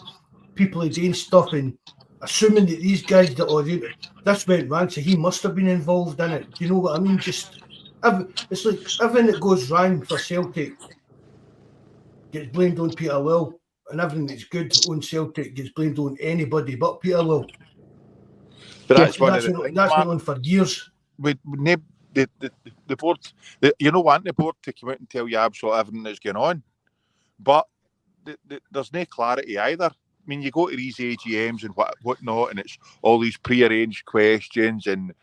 people of doing stuff and assuming that these guys this went wrong, so he must have been involved in it. Do you know what I mean? Just it's like everything that goes wrong for Celtic gets blamed on Peter Lawwell, and everything that's good on Celtic gets blamed on anybody but Peter Lawwell. But that's went on for years. The board, you don't want the board to come out and tell you absolutely everything that's going on, but there's no clarity either. I mean, you go to these AGMs and whatnot, and it's all these pre-arranged questions, and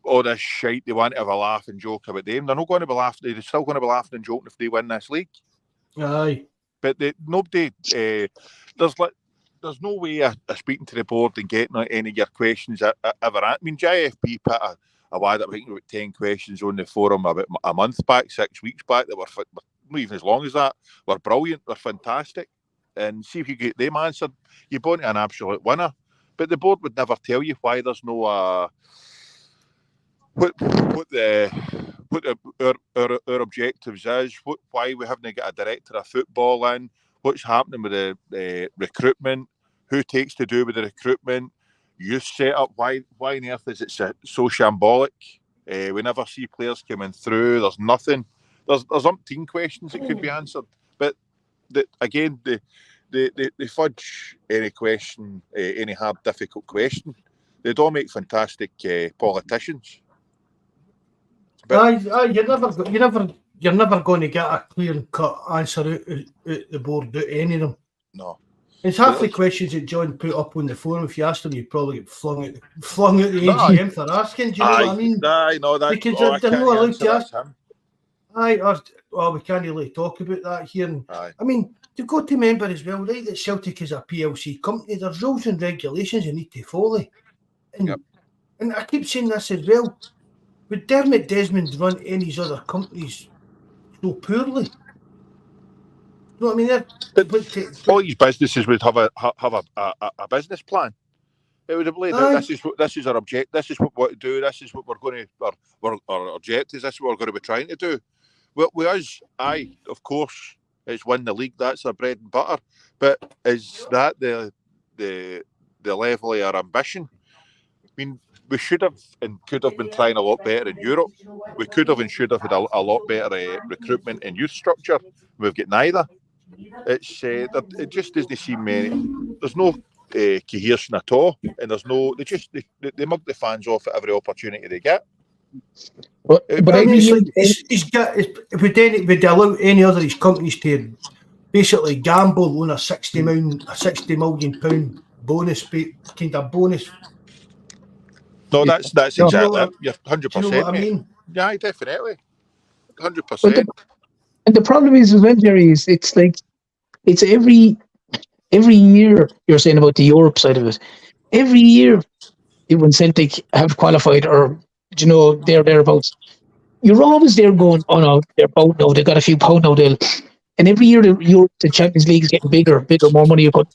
all this shite, they want to have a laugh and joke about them. They're not going to be laughing. They're still going to be laughing and joking if they win this league. Aye. But nobody, there's no way of speaking to the board and getting any of your questions ever. I mean, JFP put a wad up, I think, about 10 questions on the forum about a month back, 6 weeks back, that were not even as long as that, were brilliant, were fantastic. And see if you get them answered, you're born to an absolute winner. But the board would never tell you why there's no what our objectives is, why we haven't got a director of football in, what's happening with the recruitment, who takes to do with the recruitment, youth setup, why on earth is it so shambolic? We never see players coming through. There's nothing. There's umpteen questions that could be answered, but they fudge any question, any hard, difficult question. They don't make fantastic politicians. But you're never going to get a clear and cut answer out the board out any of them. No. It's half the questions that John put up on the forum. If you asked them, you'd probably get flung out the AGM for asking. Do you know what I mean? Aye, no, that because they're not allowed to ask. We can't really talk about that here. I mean, to go to member as well, right? That Celtic is a PLC company. There's rules and regulations you need to follow. And I keep saying this as well. Would Dermot Desmond run any of his other companies so poorly? You know what I mean? All these businesses would have a business plan. It would have laid out, this is our objective, this is what we want to do, this is what we're going to, our objectives, this is what we're going to be trying to do. Well, with us, of course, it's win the league, that's our bread and butter. But is that the level of our ambition? I mean, we should have and could have been trying a lot better in Europe. We could have and should have had a lot better recruitment and youth structure. We've got neither. It's it just doesn't seem there's no cohesion at all, and there's no. They mug the fans off at every opportunity they get. But I mean, would allow any other of these companies to basically gamble on a £60 million bonus, kind of bonus? No, that's exactly. You're 100%. You know what I mean? Yeah, definitely, 100%. And the problem is as well, Jerry, is it's like it's every year you're saying about the Europe side of it. Every year when Celtic have qualified or thereabouts, you're always there going, oh no, they're out now, they've got a few pound now, and every year the Champions League is getting bigger, more money you put.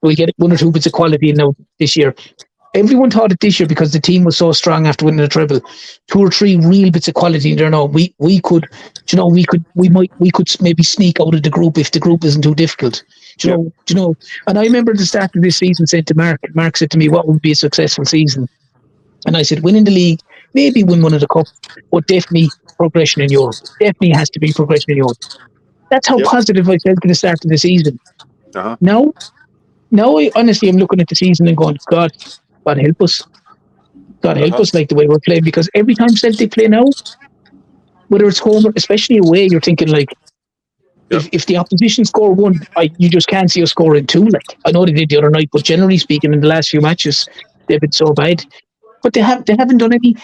We'll get 1 or 2 bits of quality now this year. Everyone thought it this year because the team was so strong after winning the treble. 2 or 3 real bits of quality in there now. We could maybe sneak out of the group if the group isn't too difficult. Do you know? And I remember at the start of this season saying to Mark said to me, what would be a successful season? And I said, winning the league, maybe win one of the cup, but definitely progression in Europe. Definitely has to be progression in Europe. That's how positive I felt at the start of the season. Uh-huh. Now I honestly am looking at the season and going, God help us. God help us, like the way we're playing, because every time Celtic play now, whether it's home or especially away, you're thinking like, if the opposition score 1, you just can't see us scoring 2. Like I know they did the other night, but generally speaking, in the last few matches, they've been so bad. But they haven't done any.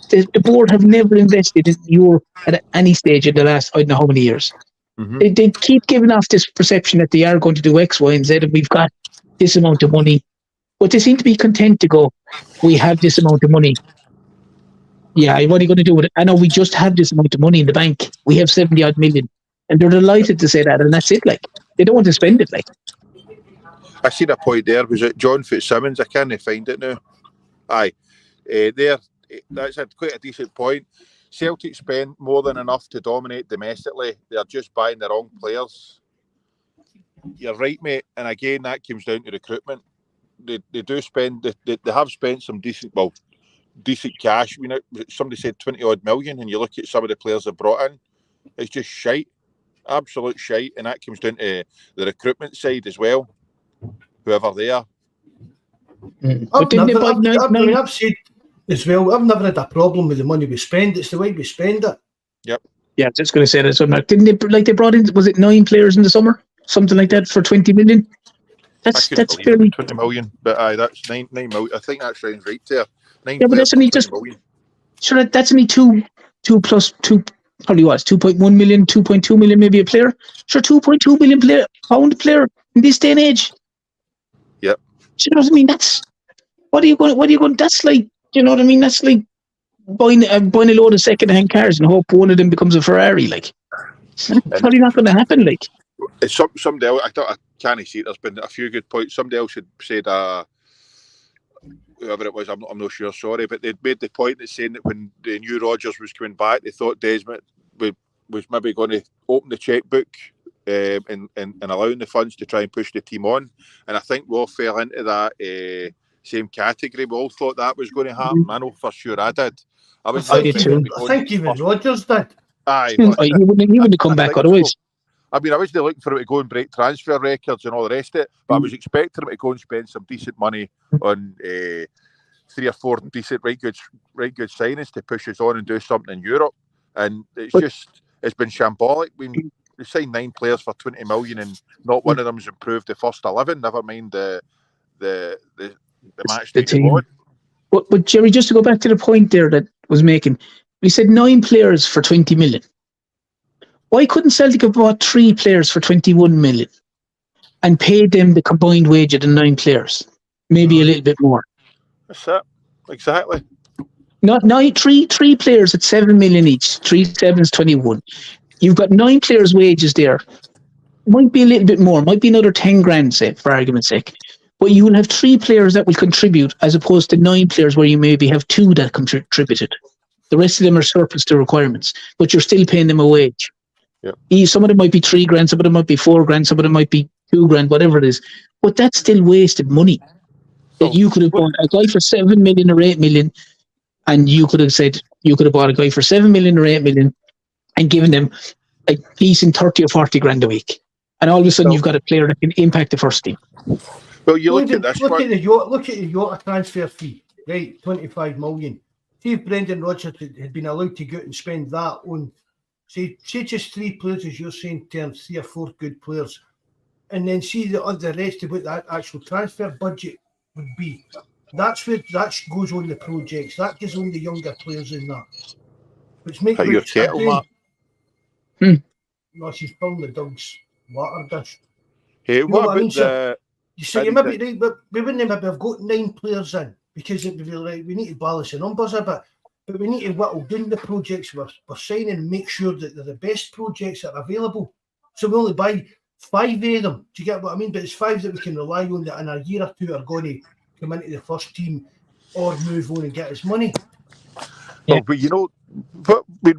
The board have never invested in Europe at any stage in the last I don't know how many years. Mm-hmm. They keep giving off this perception that they are going to do X, Y, and Z, and we've got this amount of money. But they seem to be content to go, we have this amount of money. Yeah, what are you going to do with it? I know we just have this amount of money in the bank. We have 70 odd million. And they're delighted to say that, and that's it. Like, they don't want to spend it. Like, I seen a point there. Was it John Fitzsimmons? I can't find it now. Aye. That's quite a decent point. Celtic spend more than enough to dominate domestically. They're just buying the wrong players. You're right, mate. And again, that comes down to recruitment. They do spend. They have spent some decent cash. You know, somebody said 20 odd million, and you look at some of the players they've brought in. It's just shite, absolute shite, and that comes down to the recruitment side as well. Whoever they are. I've said as well. I've never had a problem with the money we spend. It's the way we spend it. Yep. Yeah, just going to say that. So, Mark, didn't they brought in? Was it 9 players in the summer? Something like that for 20 million. That's fairly 20 million, but that's 9 million. I think that sounds right there. 9 but that's only just million. Sure, that's only two plus two. Probably was 2.1 million, 2.2 million, maybe a player. Sure, 2.2 million pound player in this day and age. Yep. Do you know what I mean? That's what are you going? That's like, you know what I mean? That's like buying a load of second-hand cars and hope one of them becomes a Ferrari. Like, it's probably not going to happen. Like, somebody else, I can't see it. There's been a few good points. Somebody else had said, whoever it was, I'm not sure, sorry, but they'd made the point that saying that when the new Rodgers was coming back, they thought Desmond was maybe going to open the chequebook and allowing the funds to try and push the team on. And I think we all fell into that same category. We all thought that was going to happen. I know for sure I did. I think even Rodgers did. Aye, he wouldn't come back otherwise. So. I mean, I wasn't looking for him to go and break transfer records and all the rest of it, but I was expecting him to go and spend some decent money on 3 or 4 decent, right good signings to push us on and do something in Europe. And it's been shambolic. We signed 9 players for 20 million, and not one of them's improved the first 11. Never mind the match day team. But Jerry, just to go back to the point there that was making, we said 9 players for 20 million. Why couldn't Celtic have bought 3 players for 21 million and paid them the combined wage of the 9 players? Maybe a little bit more. That's it. Exactly. Not 3 players at 7 million each. 3 sevens, 21. You've got 9 players' wages there. Might be a little bit more. Might be another 10 grand, say, for argument's sake. But you will have 3 players that will contribute, as opposed to 9 players where you maybe have 2 that contributed. The rest of them are surplus to requirements, but you're still paying them a wage. Yeah. Some of them might be 3 grand, some of them might be 4 grand, some of them might be 2 grand, whatever it is. But that's still wasted money. That you could have bought a guy for 7 million or 8 million, and you could have said you could have bought a guy for 7 million or 8 million and given them a decent 30 or 40 grand a week. And all of a sudden you've got a player that can impact the first team. Well, you look at this. Look at the Jota transfer fee, right? 25 million. See if Brendan Rodgers had been allowed to go out and spend that on, say just 3 players, as you're saying, terms 3 or 4 good players, and then see the rest of what that actual transfer budget would be. That goes on the projects. That goes on the younger players in that. Which makes your kettle, Mark. No, she's filling the dog's water dish. Hey, what about the? So you maybe right, but we wouldn't maybe have got 9 players in because it would be like we need to balance the numbers a bit, but we need to whittle down the projects we're signing and make sure that they're the best projects that are available. So we only buy 5 of them. Do you get what I mean? But it's 5 that we can rely on that in a year or 2 are going to come into the first team or move on and get us money. Well, but you know, but we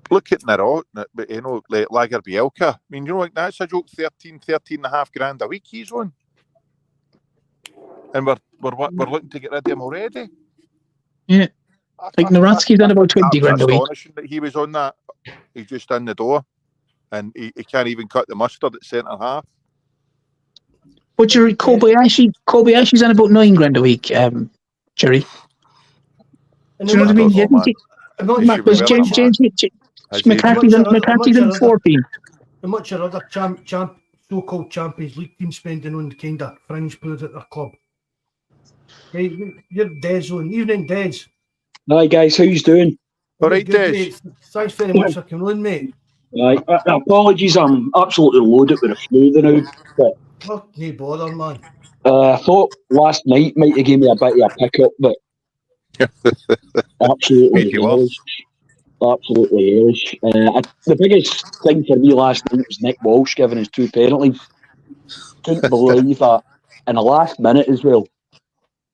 look at Nero, you know, like Lager Bielka. I mean, you know, like that's a joke. 13.5 grand a week he's on. And we're looking to get rid of him already. Yeah, like Noratsky's on about 20 grand a week. Astonishing that he was on that. He's just in the door, and he can't even cut the mustard at centre half. But Jerry, Kobayashi's on about 9 grand a week, Jerry. Do you know what I mean? James McCarthy's on 14. How much are other so-called Champions League teams spending on the kind of fringe players at their club? Hey, you're Des on. Evening, Des. Hi guys, how you doing? All right, Des. Mate. Thanks very much for coming on, mate. Right, apologies, I'm absolutely loaded with a flu now. But, no bother, man. I thought last night might have given me a bit of a pickup, but absolutely hellish. Absolutely hellish. The biggest thing for me last night was Nick Walsh giving us 2 penalties. Couldn't believe that in the last minute as well.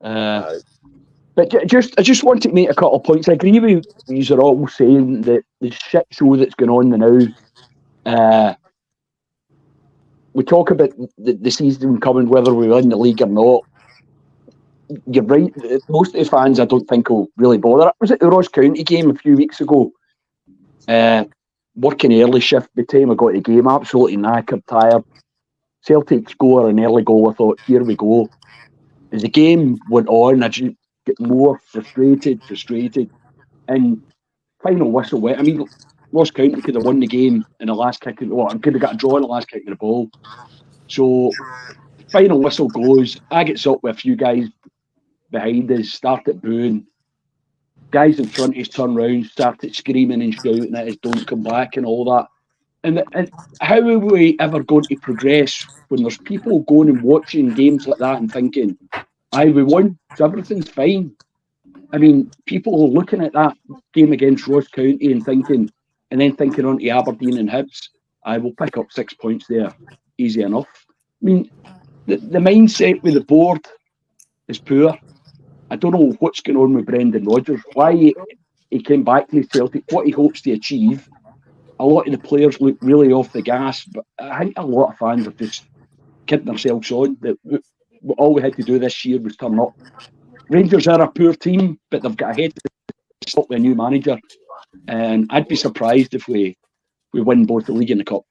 But I just want to make a couple of points. I agree with you are all saying that the shit show that's going on now. We talk about the season coming, whether we win the league or not. You're right. Most of the fans, I don't think, will really bother. Was it the Ross County game a few weeks ago? Working early shift by the time I got the game, absolutely knackered, tired. Celtic score an early goal. I thought, here we go. As the game went on, I just get more frustrated. And final whistle went. I mean, Ross County could have won the game in the last kick. Could have got a draw in the last kick of the ball. So, final whistle goes. I get up with a few guys behind us, started booing. guys in front of us turn round, started screaming and shouting at us, don't come back and all that. And how are we ever going to progress when there's people going and watching games like that and thinking, aye, we won, so everything's fine. I mean, people are looking at that game against Ross County and thinking on to Aberdeen and Hibs, I will pick up 6 points there, easy enough. I mean, the mindset with the board is poor. I don't know what's going on with Brendan Rodgers, why he came back to Celtic, what he hopes to achieve. A lot of the players look really off the gas, but I think a lot of fans are just kidding themselves on that all we had to do this year was turn up. Rangers are a poor team, but they've got a head to stop with a new manager. And I'd be surprised if we win both the league and the cup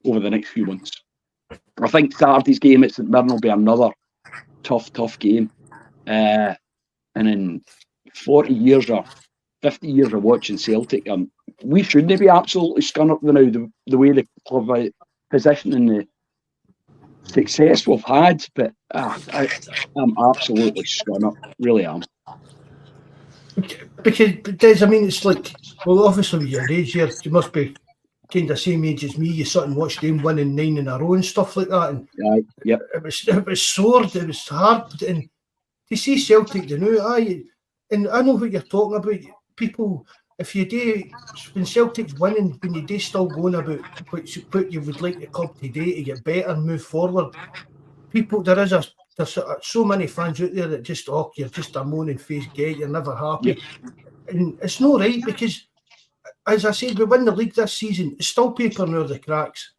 over the next few months. I think Saturday's game at St Mirren will be another tough game. And in 40 years or 50 years of watching Celtic, we shouldn't be absolutely scunnered now the way the club are positioning the success we've had, but I'm absolutely scunnered, really am. Because, Des, I mean, it's like, well, obviously with your age here, you must be kind of same age as me. You sort of watched them winning 9 in a row and stuff like that. And yeah. It was sore, it was hard. And to see Celtic, and I know what you're talking about. People, if you do, when Celtic's winning, when you do still going about what you would like the club to do to get better and move forward, people, there's so many fans out there that just, you're just a moaning face guy, you're never happy. Yeah. And it's not right because, as I said, we win the league this season, it's still papering out the cracks.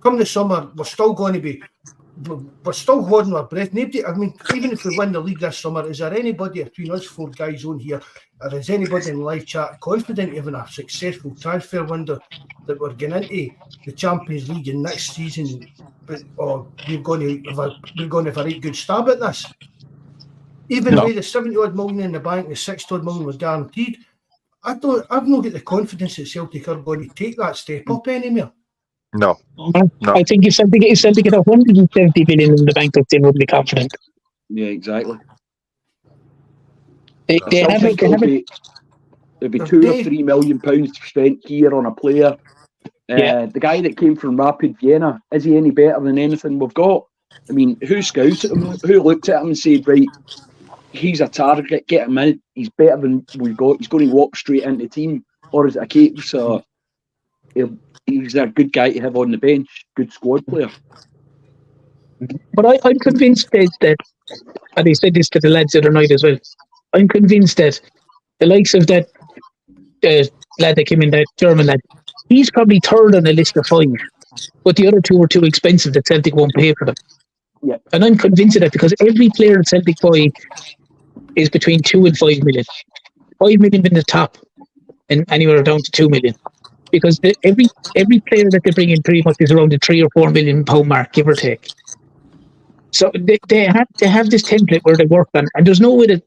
Come the summer, we're still holding our breath. Nobody, I mean, even if we win the league this summer, is there anybody between us 4 guys on here, or is anybody in live chat confident even a successful transfer window that we're going into the Champions League in next season, we're going to have a right good stab at this? Even with the 70-odd million in the bank, the 60-odd million was guaranteed, I've not got the confidence that Celtic are going to take that step up anymore. No. I think if Celtic had 170 million in the bank, they still wouldn't be confident. Yeah, exactly. There'll be £2 or £3 million spent here on a player. The guy that came from Rapid Vienna, is he any better than anything we've got? I mean, who scouted him? Who looked at him and said, right, he's a target, get him in, he's better than we've got, he's going to walk straight into the team? Or is it a case of he's a good guy to have on the bench, good squad player? But I'm convinced that, and I said this to the lads the other night as well, I'm convinced that the likes of that lad that came in, that German lad, he's probably third on the list of 5, but the other 2 are too expensive that Celtic won't pay for them. Yeah. And I'm convinced of that because every player at Celtic buy is between 2 and 5 million. 5 million in the top and anywhere down to 2 million. Because every player that they bring in pretty much is around the £3 or £4 million mark, give or take. So they have this template where they work on, and there's no way that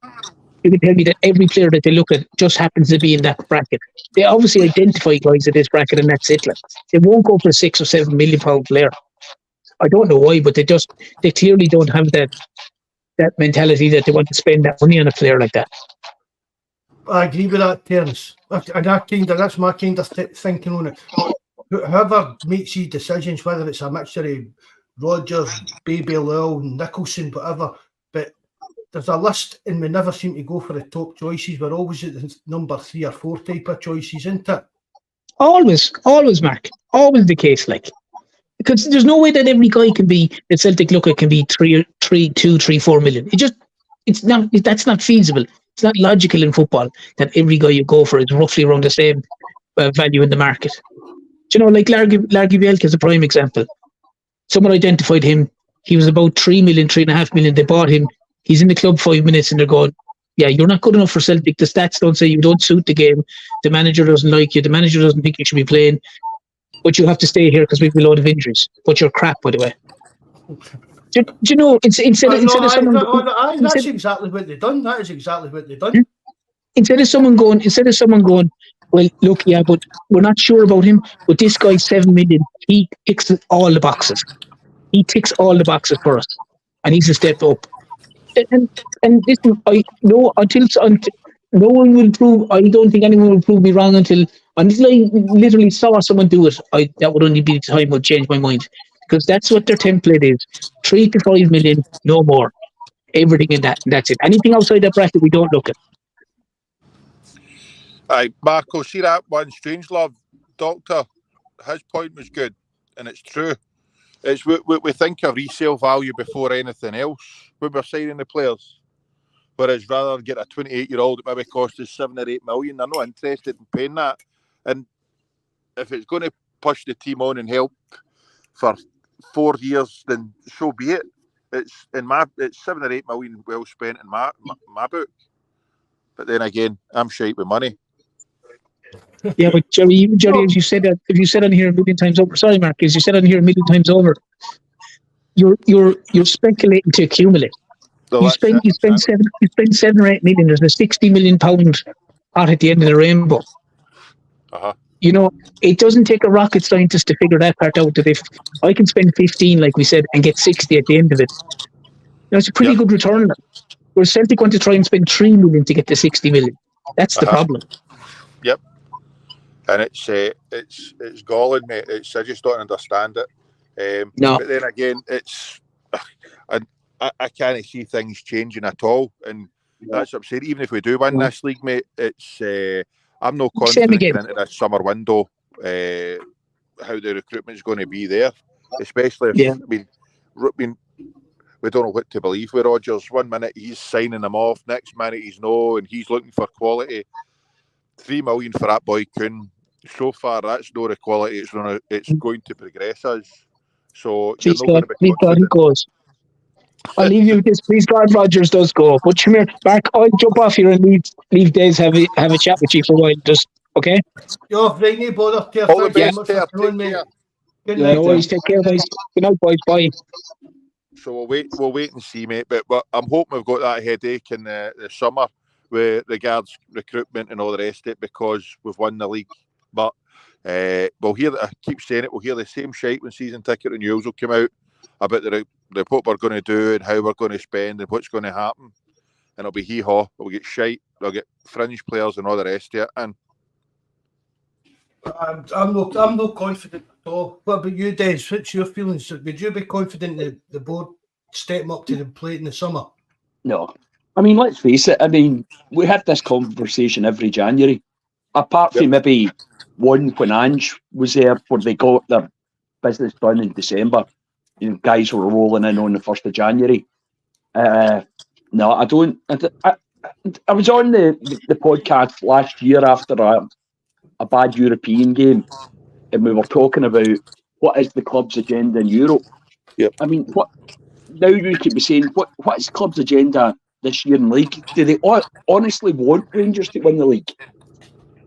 you can tell me that every player that they look at just happens to be in that bracket. They obviously identify guys in this bracket, and that's it. Like, they won't go for a £6 or £7 million player. I don't know why, but they clearly don't have that mentality that they want to spend that money on a player like that. I agree with that, Terence. And that's my kind of thinking on it. Whoever makes these decisions, whether it's a mixture of Rodgers, Baby Lowell, Nicholson, whatever, but there's a list and we never seem to go for the top choices. We're always at the number 3 or 4 type of choices, isn't it? Always, Mark. Always the case, like. Because there's no way that every guy can be, that Celtic look at can be 2, 3, 4 million. That's not feasible. It's not logical in football that every guy you go for is roughly around the same value in the market. Do you know, like Largy Bielka is a prime example. Someone identified him. He was about 3 million, 3.5 million. They bought him. He's in the club 5 minutes and they're going, yeah, you're not good enough for Celtic. The stats don't say you don't suit the game. The manager doesn't like you. The manager doesn't think you should be playing. But you have to stay here because we have a load of injuries. But you're crap, by the way. Do you know, instead of someone... That's exactly what they've done. That is exactly what they've done. Instead of someone going, well, look, yeah, but we're not sure about him, but this guy's 7 million. He ticks all the boxes. He ticks all the boxes for us. And he's a step up. and listen, I know until no one will prove. I don't think anyone will prove me wrong until I literally saw someone do it. That would only be the time I'd change my mind, because that's what their template is: 3 to 5 million, no more. Everything in that. That's it. Anything outside that bracket, we don't look at. Aye, Marco, see that one, Strangelove, Doctor, his point was good, and it's true. It's we think of resale value before anything else when we're signing the players. Whereas rather than get a 28-year-old that maybe cost us 7 or 8 million, they're not interested in paying that. And if it's going to push the team on and help for 4 years, then so be it. It's 7 or 8 million well spent in my book. But then again, I'm shite with money. Yeah, but Jerry, as you said, if you said on here a million times over, sorry, Mark, as you said on here a million times over, you're speculating to accumulate. So You spend 7 or 8 million. There's a £60 million pot at the end of the rainbow. You know, it doesn't take a rocket scientist to figure that part out. That if I can spend 15, like we said, and get 60 at the end of it, it's a pretty good return. Whereas Celtic want to try and spend 3 million to get to 60 million. That's the problem. Yep. And it's galling, mate. I just don't understand it. No. But then again, I can't see things changing at all, and that's upsetting. Even if we do win this league, mate, I'm not confident going into this summer window how the recruitment's going to be there, especially if we don't know what to believe with Rodgers. 1 minute he's signing them off, next minute he's no, and he's looking for quality. 3 million for that boy Kuhn. So far, that's not the quality it's going to progress as. So you're not going to be confident. He goes. I'll leave you with this. Please God, Rodgers does go. But come here, Mark, I'll jump off here and leave Des have a chat with you for a while. Just okay? You're right, no bother. All the best, Ter. Take care. Good night. No worries. Take care, guys. Good night, boys. Bye. So we'll wait and see, mate. But I'm hoping we've got that headache in the summer with regards recruitment and all the rest of it, because we've won the league. But we'll hear, I keep saying it, we'll hear the same shite when season ticket renewals will come out about what we're going to do and how we're going to spend and what's going to happen. And it'll be hee-haw. We'll get shite. We'll get fringe players and all the rest of it. And I'm not confident at all. What about you, Des? What's your feelings? Would you be confident that the board stepping up to the plate in the summer? No. I mean, let's face it. I mean, we have this conversation every January. Apart from maybe one when Ange was there, where they got their business done in December. You know, guys were rolling in on the 1st of January. No, I don't. I was on the podcast last year after a bad European game, and we were talking about what is the club's agenda in Europe. Yep. I mean, what now you keep saying, what is the club's agenda this year in the league? Do they honestly want Rangers to win the league?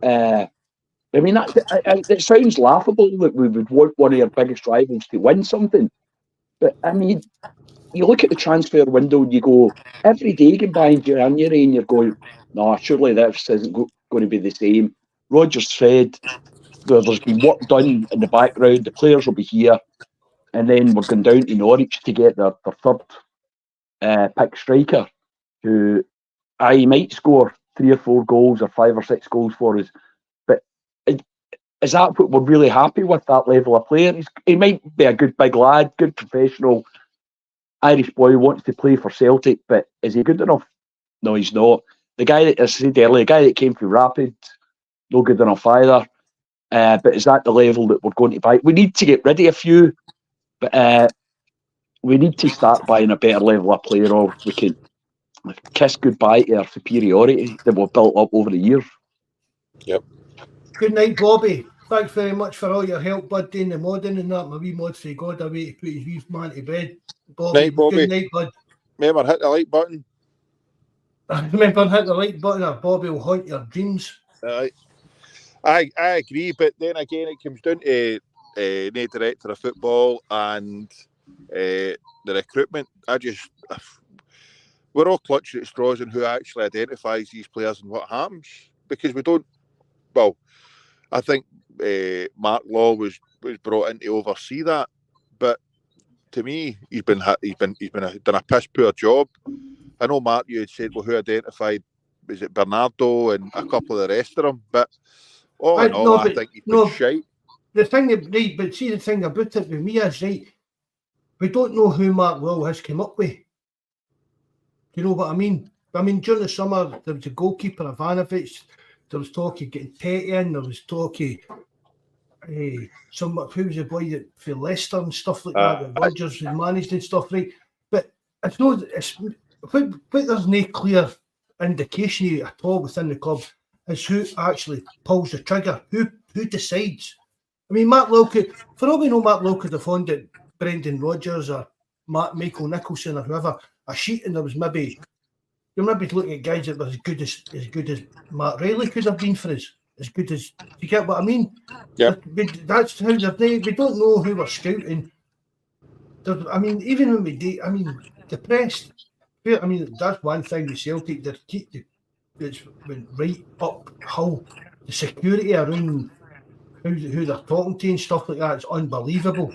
I mean, it sounds laughable that we would want one of our biggest rivals to win something. But, I mean, you look at the transfer window and you go, every day going by in January and you're going, no, surely this isn't going to be the same. Rodgers said there's been work done in the background, the players will be here, and then we're going down to Norwich to get their third pick striker, who he might score 3 or 4 goals or 5 or 6 goals for us. But is that what we're really happy with, that level of player? He might be a good big lad, good professional Irish boy who wants to play for Celtic, but is he good enough? No, he's not. The guy that I said earlier, the guy that came from Rapid, no good enough either. But is that the level that we're going to buy? We need to get rid of a few, but we need to start buying a better level of player, or we can kiss goodbye to our superiority that we've built up over the years. Yep. Good night, Bobby. Thanks very much for all your help, bud, doing the modding and that. My wee mod say God away to put his wee man to bed. Bobby. Good night, bud. Remember, hit the like button. Remember, hit the like button, or Bobby will haunt your dreams. I agree, but then again, it comes down to the director of football and the recruitment. We're all clutching at straws on who actually identifies these players and what happens, because we don't. Well, I think Mark Law was brought in to oversee that, but to me, he's done a piss poor job. I know, Mark, you had said, well, who identified, was it Bernardo and a couple of the rest of them? But all in all, I think he put shite. The thing, right, but see, the thing about it with me is, right, we don't know who Mark Will has come up with. Do you know what I mean? I mean, during the summer, there was a goalkeeper, Ivanovic, there was talk of getting Tetty in, there was talk of who was the boy that for Leicester and stuff like that Rodgers was managed and stuff, right? But it's not, but there's no clear indication at all within the club as who actually pulls the trigger, who decides. I mean, Mark Lowe could, for all we know, Mark Lowe could have funded Brendan Rodgers or Michael Nicholson or whoever a sheet, and there was maybe you're maybe looking at guys that were as good as Matt Riley could have been for us. As good as, you get what I mean? Yeah. That's how we don't know who we're scouting. I mean, even when we do, I mean, the press. I mean, that's one thing with Celtic. It's went right up how the security around who they're talking to and stuff like that is unbelievable.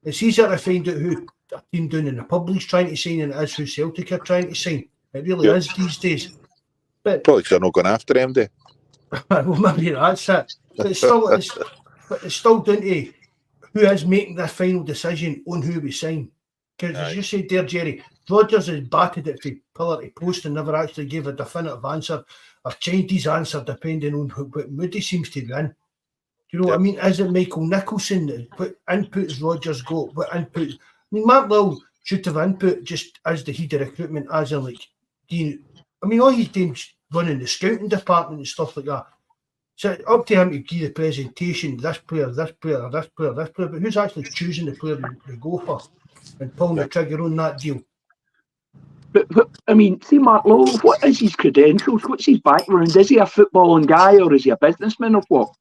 It's easier to find out who a team down in the public's trying to sign than it is who Celtic are trying to sign. It really is these days. But probably because they're not going after him, do. Well, maybe that's it. But it's still down to who is making the final decision on who we sign. Because as you said there, Jerry, Rodgers has batted it from pillar to post and never actually gave a definitive answer or changed his answer depending on what mood he seems to be in. Do you know what I mean? Is it Michael Nicholson? What input has Rodgers got? What input? I mean, Mark Lowe should have input just as the head of recruitment, as in like, I mean, all he's doing is running the scouting department and stuff like that. So up to him to give the presentation, this player, this player, this player, this player, but who's actually choosing the player to go for and pulling the trigger on that deal? But I mean, see Mark Lowe, what is his credentials? What's his background? Is he a footballing guy or is he a businessman or what?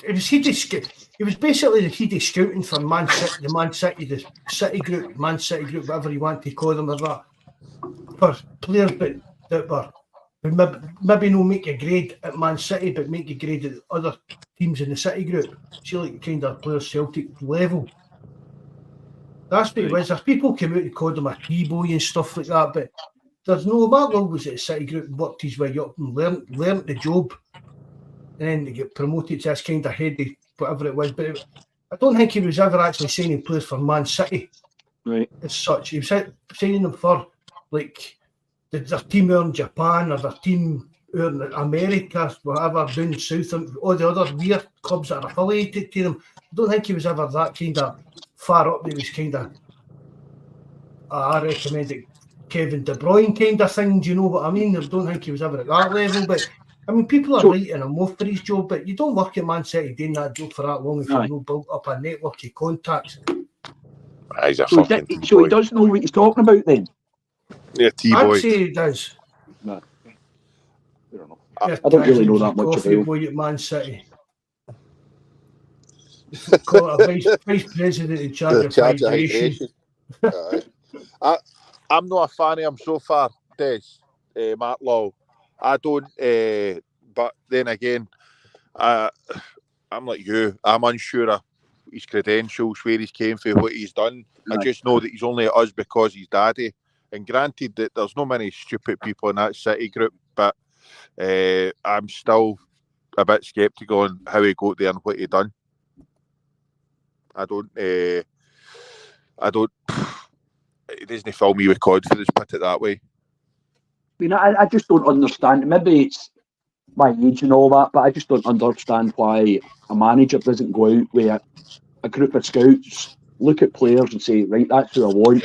It was basically the head of scouting for Man City, the City Group, Man City Group, whatever you want to call them, or that, for players that were maybe no make a grade at Man City, but make a grade at other teams in the City Group. See, like kind of players Celtic level. That's what it was. There's people came out and called him a T-boy and stuff like that, but there's no. Mark Lowe was at the City Group and worked his way up and learnt the job, and then they get promoted to this kind of head of whatever it was. But I don't think he was ever actually signing players for Man City, right? As such, he was signing them for like their team out in Japan or their team out in America, whatever, down south, and all the other weird clubs that are affiliated to them. I don't think he was ever that kind of far up. He was kind of, I recommended Kevin De Bruyne kind of thing. Do you know what I mean? I don't think he was ever at that level, but I mean, people are writing him off for his job, but you don't work at Man City doing that job for that long if you've not built up a network of contacts. So he does know what he's talking about then? Yeah, T-boy. I'd say he does. No. I don't know. I don't really know that much about him. Boy at Man City. Call it a vice president in charge of hydration. I'm not a fan of him so far, Des, Mark Lowe. I don't, but then again, I'm like you. I'm unsure of his credentials, where he's came from, what he's done. I just know that he's only at us because he's daddy. And granted that there's no many stupid people in that City Group, but I'm still a bit sceptical on how he got there and what he done. I don't. It doesn't fill me with confidence, put it that way. I mean, I just don't understand. Maybe it's my age and all that, but I just don't understand why a manager doesn't go out with a group of scouts, look at players and say, right, that's who I want,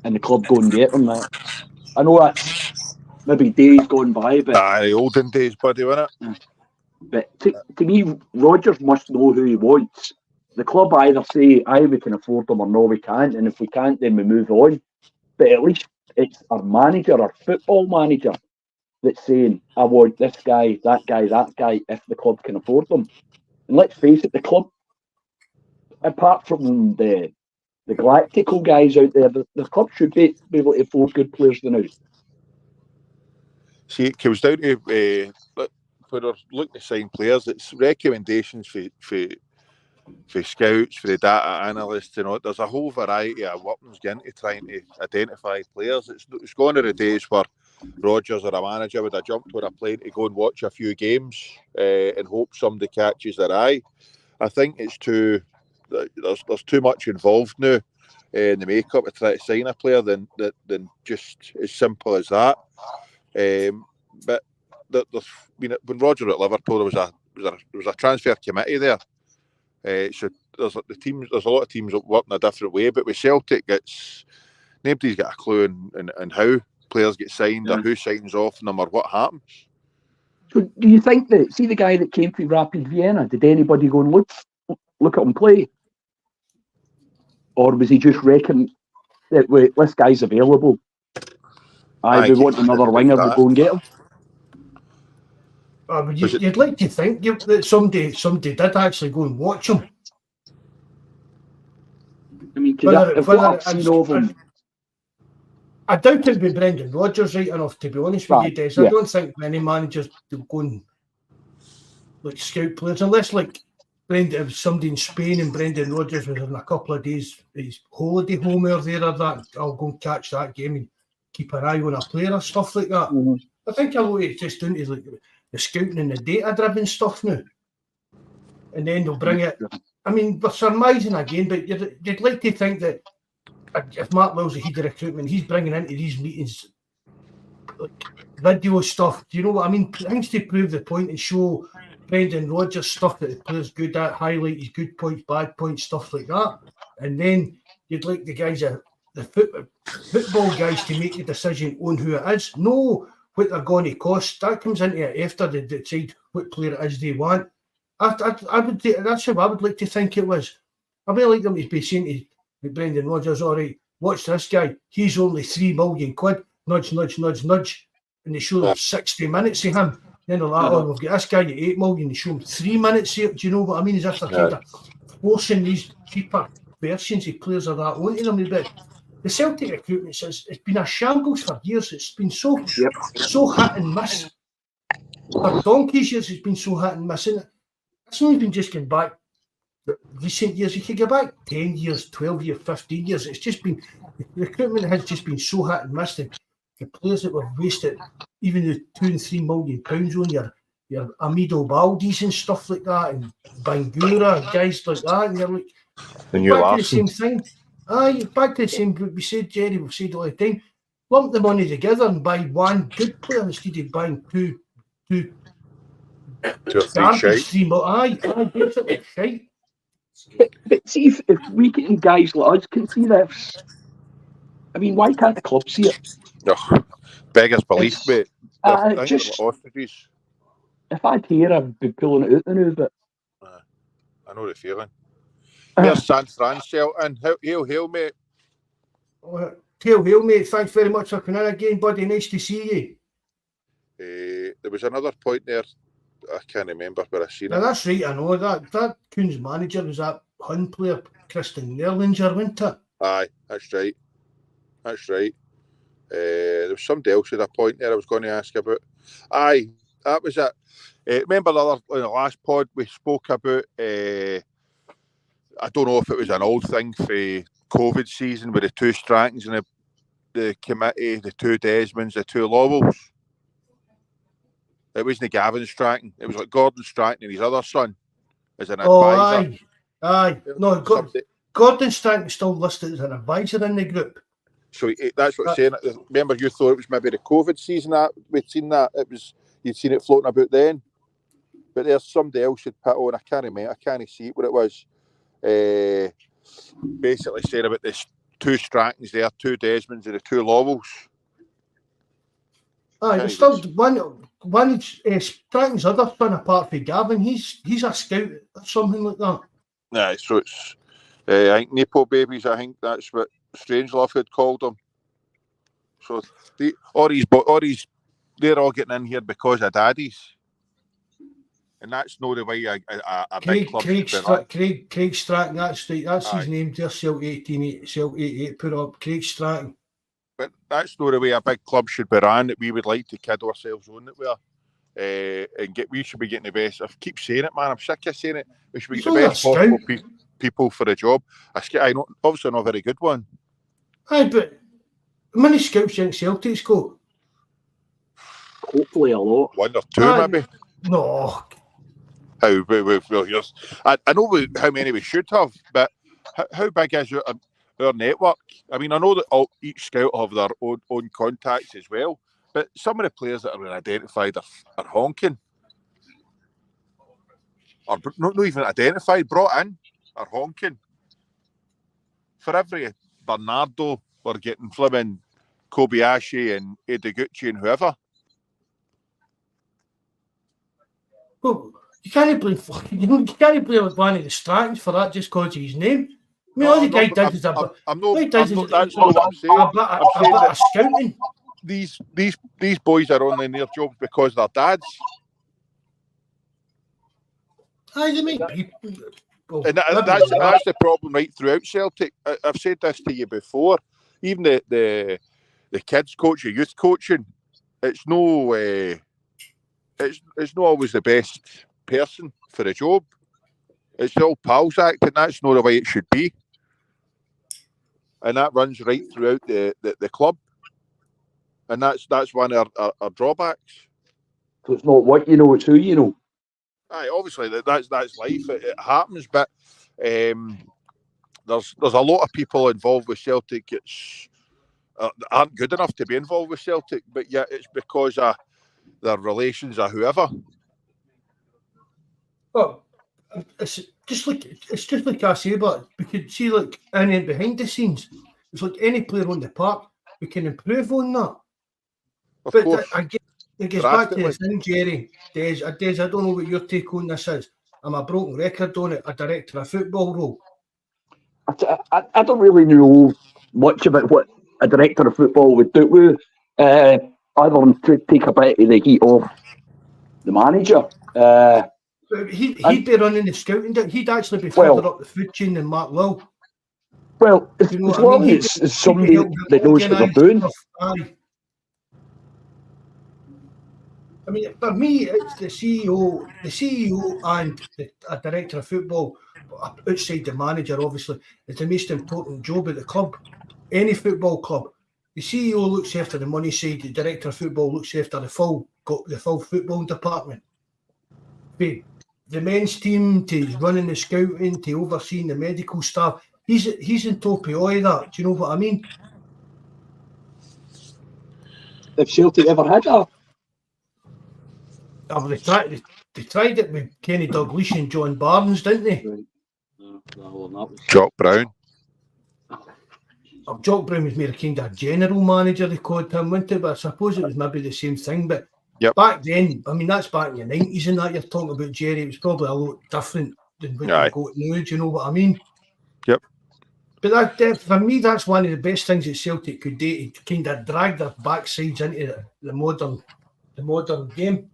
and the club go and get them. I know that's maybe days gone by, but the olden days, buddy, wasn't it? But to me, Rodgers must know who he wants. The club either say, aye, we can afford them, or no, we can't, and if we can't, then we move on. But at least it's our manager, our football manager, that's saying, I want this guy, that guy, that guy, if the club can afford them. And let's face it, the club, apart from the Galactical guys out there, the club should be able to afford good players now. See, it comes down to when they're looking to sign players, it's recommendations for for scouts, for the data analysts, there's a whole variety of workings into trying to identify players. It's gone to the days where Rodgers or a manager would have jumped on a plane to go and watch a few games and hope somebody catches their eye. I think there's too much involved now in the makeup to try to sign a player than just as simple as that. But when Rodgers at Liverpool, there was a transfer committee there. So there's a lot of teams that work in a different way, but with Celtic, nobody's got a clue on how players get signed or who signs off them or what happens. So do you think that, see the guy that came from Rapid Vienna, did anybody go and look at him play? Or was he just reckoning that, wait, this guy's available? We want another winger, we'll go and get him. You'd like to think that somebody did actually go and watch him. I mean, I've seen of him. I doubt it'd be Brendan Rodgers right enough, to be honest with you, Des. I don't think many managers will go and scout players unless Brendan, if somebody in Spain and Brendan Rodgers was in a couple of days his holiday home or there or that, I'll go and catch that game and keep an eye on a player or stuff like that. Mm-hmm. I think a lot of it's just down to the scouting and the data-driven stuff now. And then they'll bring it. I mean, we're surmising again, but you'd like to think that if Mark Wills is the recruitment, he's bringing into these meetings video stuff. Do you know what I mean? Things to prove the point and show Brendan Rodgers stuff that the player's good at, highlight his good points, bad points, stuff like that. And then you'd like the guys, the football guys, to make the decision on who it is. No, what they're going to cost. That comes into it after they decide what player it is they want. That's how I would like to think it was. I would like them to be saying to Brendan Rodgers, all right, watch this guy. He's only £3 million. Nudge, nudge, nudge, nudge. And they show them 60 minutes of him. Then they're like, oh, we've got this guy at £8 million. They show him 3 minutes here. Do you know what I mean? As if they're kind of forcing these cheaper versions of players of that onto them. But the Celtic recruitment says it's been a shambles for years. It's been so hit and miss. For donkey's years, it's been so hit and miss. And it's not even just going back recent years. You could go back 10 years, 12 years, 15 years. It's just been, the recruitment has just been so hit and miss. The players that were wasted, even the £2 and £3 million on your Amido Baldis and stuff like that, and Bangura, guys like that, and you're like, back to the same thing. Back to the same, we said, Jerry, we've said all the time, lump the money together and buy one good player instead of buying two or three. Basically, shite. But see, if we getting guys like us can see this, I mean, why can't the club see it? Oh, beggars belief, mate. Just, if I'd hear, I'd be pulling it out the new, but I know the feeling. Here's San Fran Shelton. Hail, mate. Hail, mate. Thanks very much for coming in again, buddy. Nice to see you. There was another point there. I can't remember where I seen it. That's right, I know. That Coons manager was that Hun player, Christian Nerlinger, wasn't it? Aye, that's right. There was somebody else at a point there I was going to ask about. Aye, that was it. Remember in the last pod we spoke about, I don't know if it was an old thing for COVID season with the two Strattons and the committee, the two Desmonds, the two Lowells. It wasn't Gavin Stratton. It was like Gordon Stratton and his other son as an advisor. Aye. No, Gordon Stratton's still listed as an advisor in the group. So that's what I'm saying. Remember, you thought it was maybe the COVID season that we'd seen that. You'd seen it floating about then. But there's somebody else who'd put on. I can't remember. I can't see what it was. Basically saying about this two Strattons there, two Desmonds and the two Lowells. Aye, there's still one Stratton's other son apart from Gavin. He's a scout or something like that. Aye, so it's I think Nepo babies. I think that's what Strangelove had called them. So they're all getting in here because of daddies, and that's not the way a big club. Craig Stratton. That's right. That's his name. Just Cell 88 put up Craig Stratton. But that's not the way a big club should be ran, that we would like to kid ourselves on that we are. and we should be getting the best. I keep saying it, man. I'm sick of saying it. We should be getting He's the only best a scout. possible people for the job. I know, obviously not a very good one. Aye, but how many scouts do you think Celtic's got? Hopefully a lot. 1 or 2, maybe. No. I know how many we should have, but how big is our network? I mean, I know that each scout have their own contacts as well, but some of the players that are identified are honking. Or not even identified, brought in, are honking. For every Bernardo, we're getting flipping Kobayashi and Edeguchi and whoever. Well, you can't blame you can't blame one of the Stratons for that just because of his name. I mean, all the guy does is that's not what I'm saying. a bit of scouting. These boys are only in their jobs because their dads. Aye, they might be. Well, And that's the problem right throughout Celtic. I've said this to you before. Even the kids coach, the youth coaching, it's no it's not always the best person for the job. It's the old pals act, and that's not the way it should be. And that runs right throughout the club. And that's one of our drawbacks. So it's not what you know, it's who you know. Aye, obviously that's life. It happens, but there's a lot of people involved with Celtic that aren't good enough to be involved with Celtic, but yet it's because of their relations or whoever. Well, it's just like I say, but we could see like in and behind the scenes. It's like any player on the park, we can improve on that. Of But course. it gets back to the thing, Jerry. Des, I don't know what your take on this is. I'm a broken record on it, a director of football role. I don't really know much about what a director of football would do, other than to take a bit of the heat off the manager. He'd be running the scouting. He'd actually be further up the food chain than Mark will. Well, as long as it's somebody that knows what they're doing. Aye. I mean, for me, it's the CEO and a director of football, outside the manager, obviously, is the most important job at the club. Any football club. The CEO looks after the money side, the director of football looks after the full football department. The men's team, to running the scouting, to overseeing the medical staff, he's in top of all of that. Do you know what I mean? If Celtic ever had a... Oh, they tried it with Kenny Dalglish and John Barnes, didn't they? Right. Jock Brown. Jock Brown was more a kind of general manager, they called him, wasn't it? But I suppose it was maybe the same thing. But back then, I mean, that's back in the 90s and that you're talking about, Jerry. It was probably a lot different than what you got now. Do you know what I mean? Yep. But for me, that's one of the best things that Celtic could do, to kind of drag their backsides into the modern game.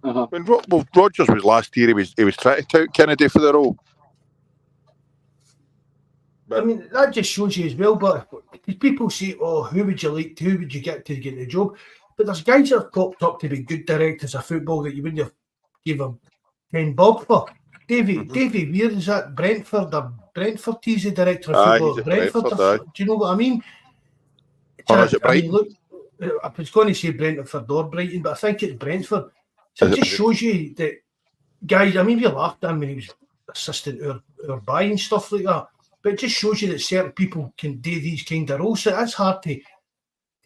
Uh-huh. When Rodgers was last year, he was trying to tout Kennedy for the role. I mean, that just shows you as well. But people say, "Oh, who would you get to get the job?" But there's guys that have popped up to be good directors of football that you wouldn't have give them 10 bob for. Davy Weir, is that Brentford? He's the director of football. He's Brentford. Do you know what I mean? Is it Brighton? I mean, look, I was going to say Brentford or Brighton, but I think it's Brentford. So it just shows you that guys. I mean, we laughed at him when he was assistant or buying stuff like that. But it just shows you that certain people can do these kind of roles. So it's hard to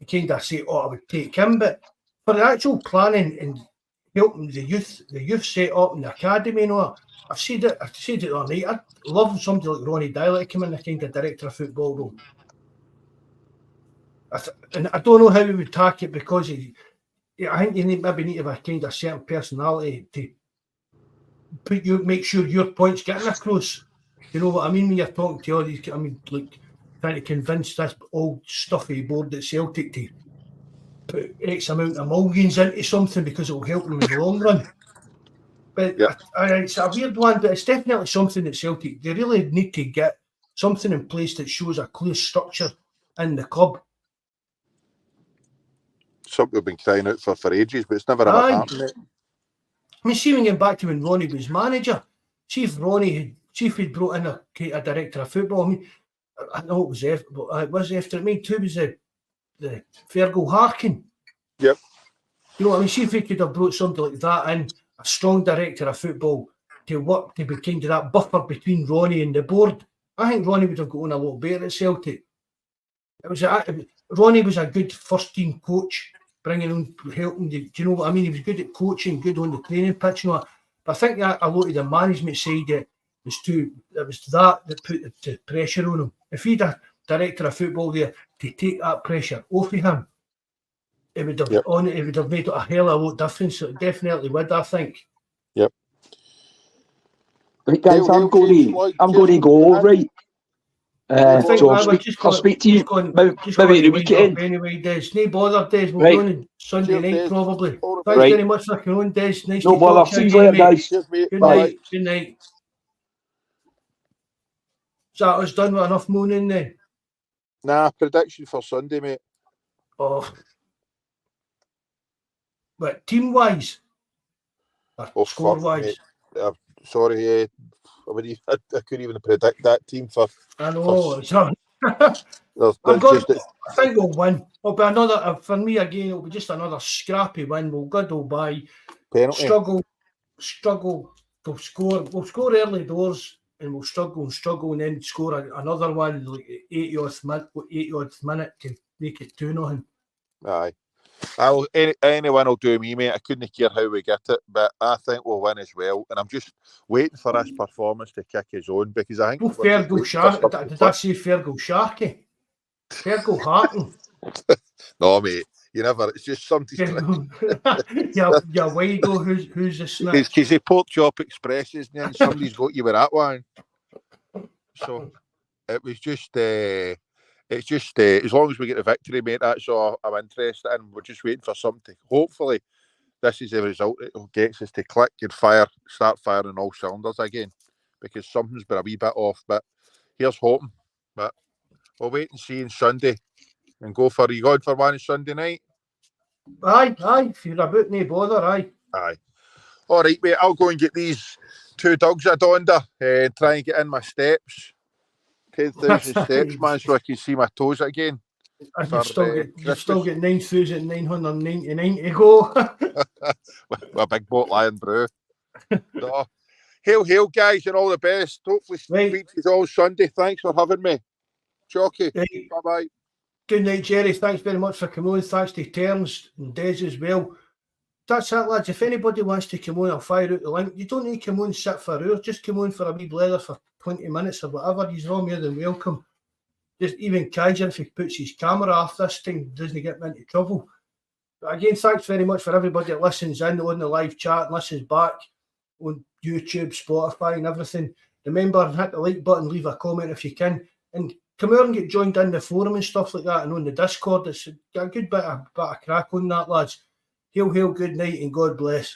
kind of say, "Oh, I would take him." But for the actual planning and helping the youth set up in the academy and all that, I've said it all night. I'd love somebody like Ronnie Dyler to come in, the kind of director of football role. And I don't know how he would tack it, because I think you maybe need to have a kind of certain personality to make sure your point's getting across. You know what I mean when you're talking to all these? I mean, like trying to convince this old stuffy board at Celtic to put X amount of millions into something because it will help them in the long run. But it's a weird one, but it's definitely something that Celtic, they really need to get something in place that shows a clear structure in the club. Something we've been crying out for ages, but it's never ever happened. I mean, see when you're back to when Ronnie was manager, see if he'd brought in a director of football. I mean, I know it was after, but it was after me too. Was the Fergal Harkin? Yep. You know what I mean? See if he could have brought something like that in, a strong director of football to work to be kind of that buffer between Ronnie and the board. I think Ronnie would have got on a lot better at Celtic. Ronnie was a good first team coach, bringing on, helping. Do you know what I mean? He was good at coaching, good on the training pitch, and all that. But I think that a lot of the management side it was that put the pressure on him. If he'd a director of football there to take that pressure off of him, it would have it would have made a hell of a lot difference. So it definitely would, I think. Yep. Right, guys, I'm going to go, right? So I'll speak to you maybe the weekend. Anyway, Des, no bother, Des. We'll Right. go on Sunday night, Des. probably. Right. Thanks very much for coming on, Des. Nice No to bother. talk to See you you again, later, mate. guys. Cheers, mate. Good Bye. night. Good night. Is that us done with enough moaning then? Nah, prediction for Sunday, mate. Oh. But team-wise? Or score-wise? Sorry, I couldn't even predict that team for. I know. I think we'll win. It'll be another, for me again, it'll be just another scrappy win. We'll go by, penalty. struggle to score. We'll score early doors and we'll struggle and then score another one like 80th minute to make it 2-0. Aye. Anyone will do me, mate. I couldn't care how we get it, but I think we'll win as well. And I'm just waiting for this performance to kick his own because I think. Oh, Fergal Sharky. Did I say Fergal Sharky? Fergal Harkin. No, mate. You never. It's just something. Yeah, Wido. Who's the snitch? It's because he pork chop expresses, and somebody's got you with that one. So it was just. It's just as long as we get the victory, mate. That's all I'm interested in. We're just waiting for something. Hopefully, this is the result that gets us to click and start firing all cylinders again, because something's been a wee bit off. But here's hoping. But we'll wait and see on Sunday and go for. Are you going for one on Sunday night? Aye. If you're about no bother, aye. All right, mate. I'll go and get these 2 dogs I donned and try and get in my steps. 10,000 steps, man, so I can see my toes again. You've still got 9,999 to go. With a big boat lion brew. No. Hail, guys, and all the best. Hopefully, speak to you all Sunday. Thanks for having me. Chalky. Right. Bye-bye. Good night, Jerry. Thanks very much for coming on. Thanks to Terms and Des as well. That's it, lads. If anybody wants to come on, I'll fire out the link. You don't need to come on and sit for hours. Just come on for a wee blether for 20 minutes or whatever. He's all more than welcome. Just even Kaiser, if he puts his camera off this time, doesn't get me into trouble. But again, thanks very much for everybody that listens in on the live chat and listens back on YouTube, Spotify and everything. Remember, hit the like button, leave a comment if you can. And come out and get joined in the forum and stuff like that and on the Discord. It's got a good bit of crack on that, lads. Hail, good night and God bless.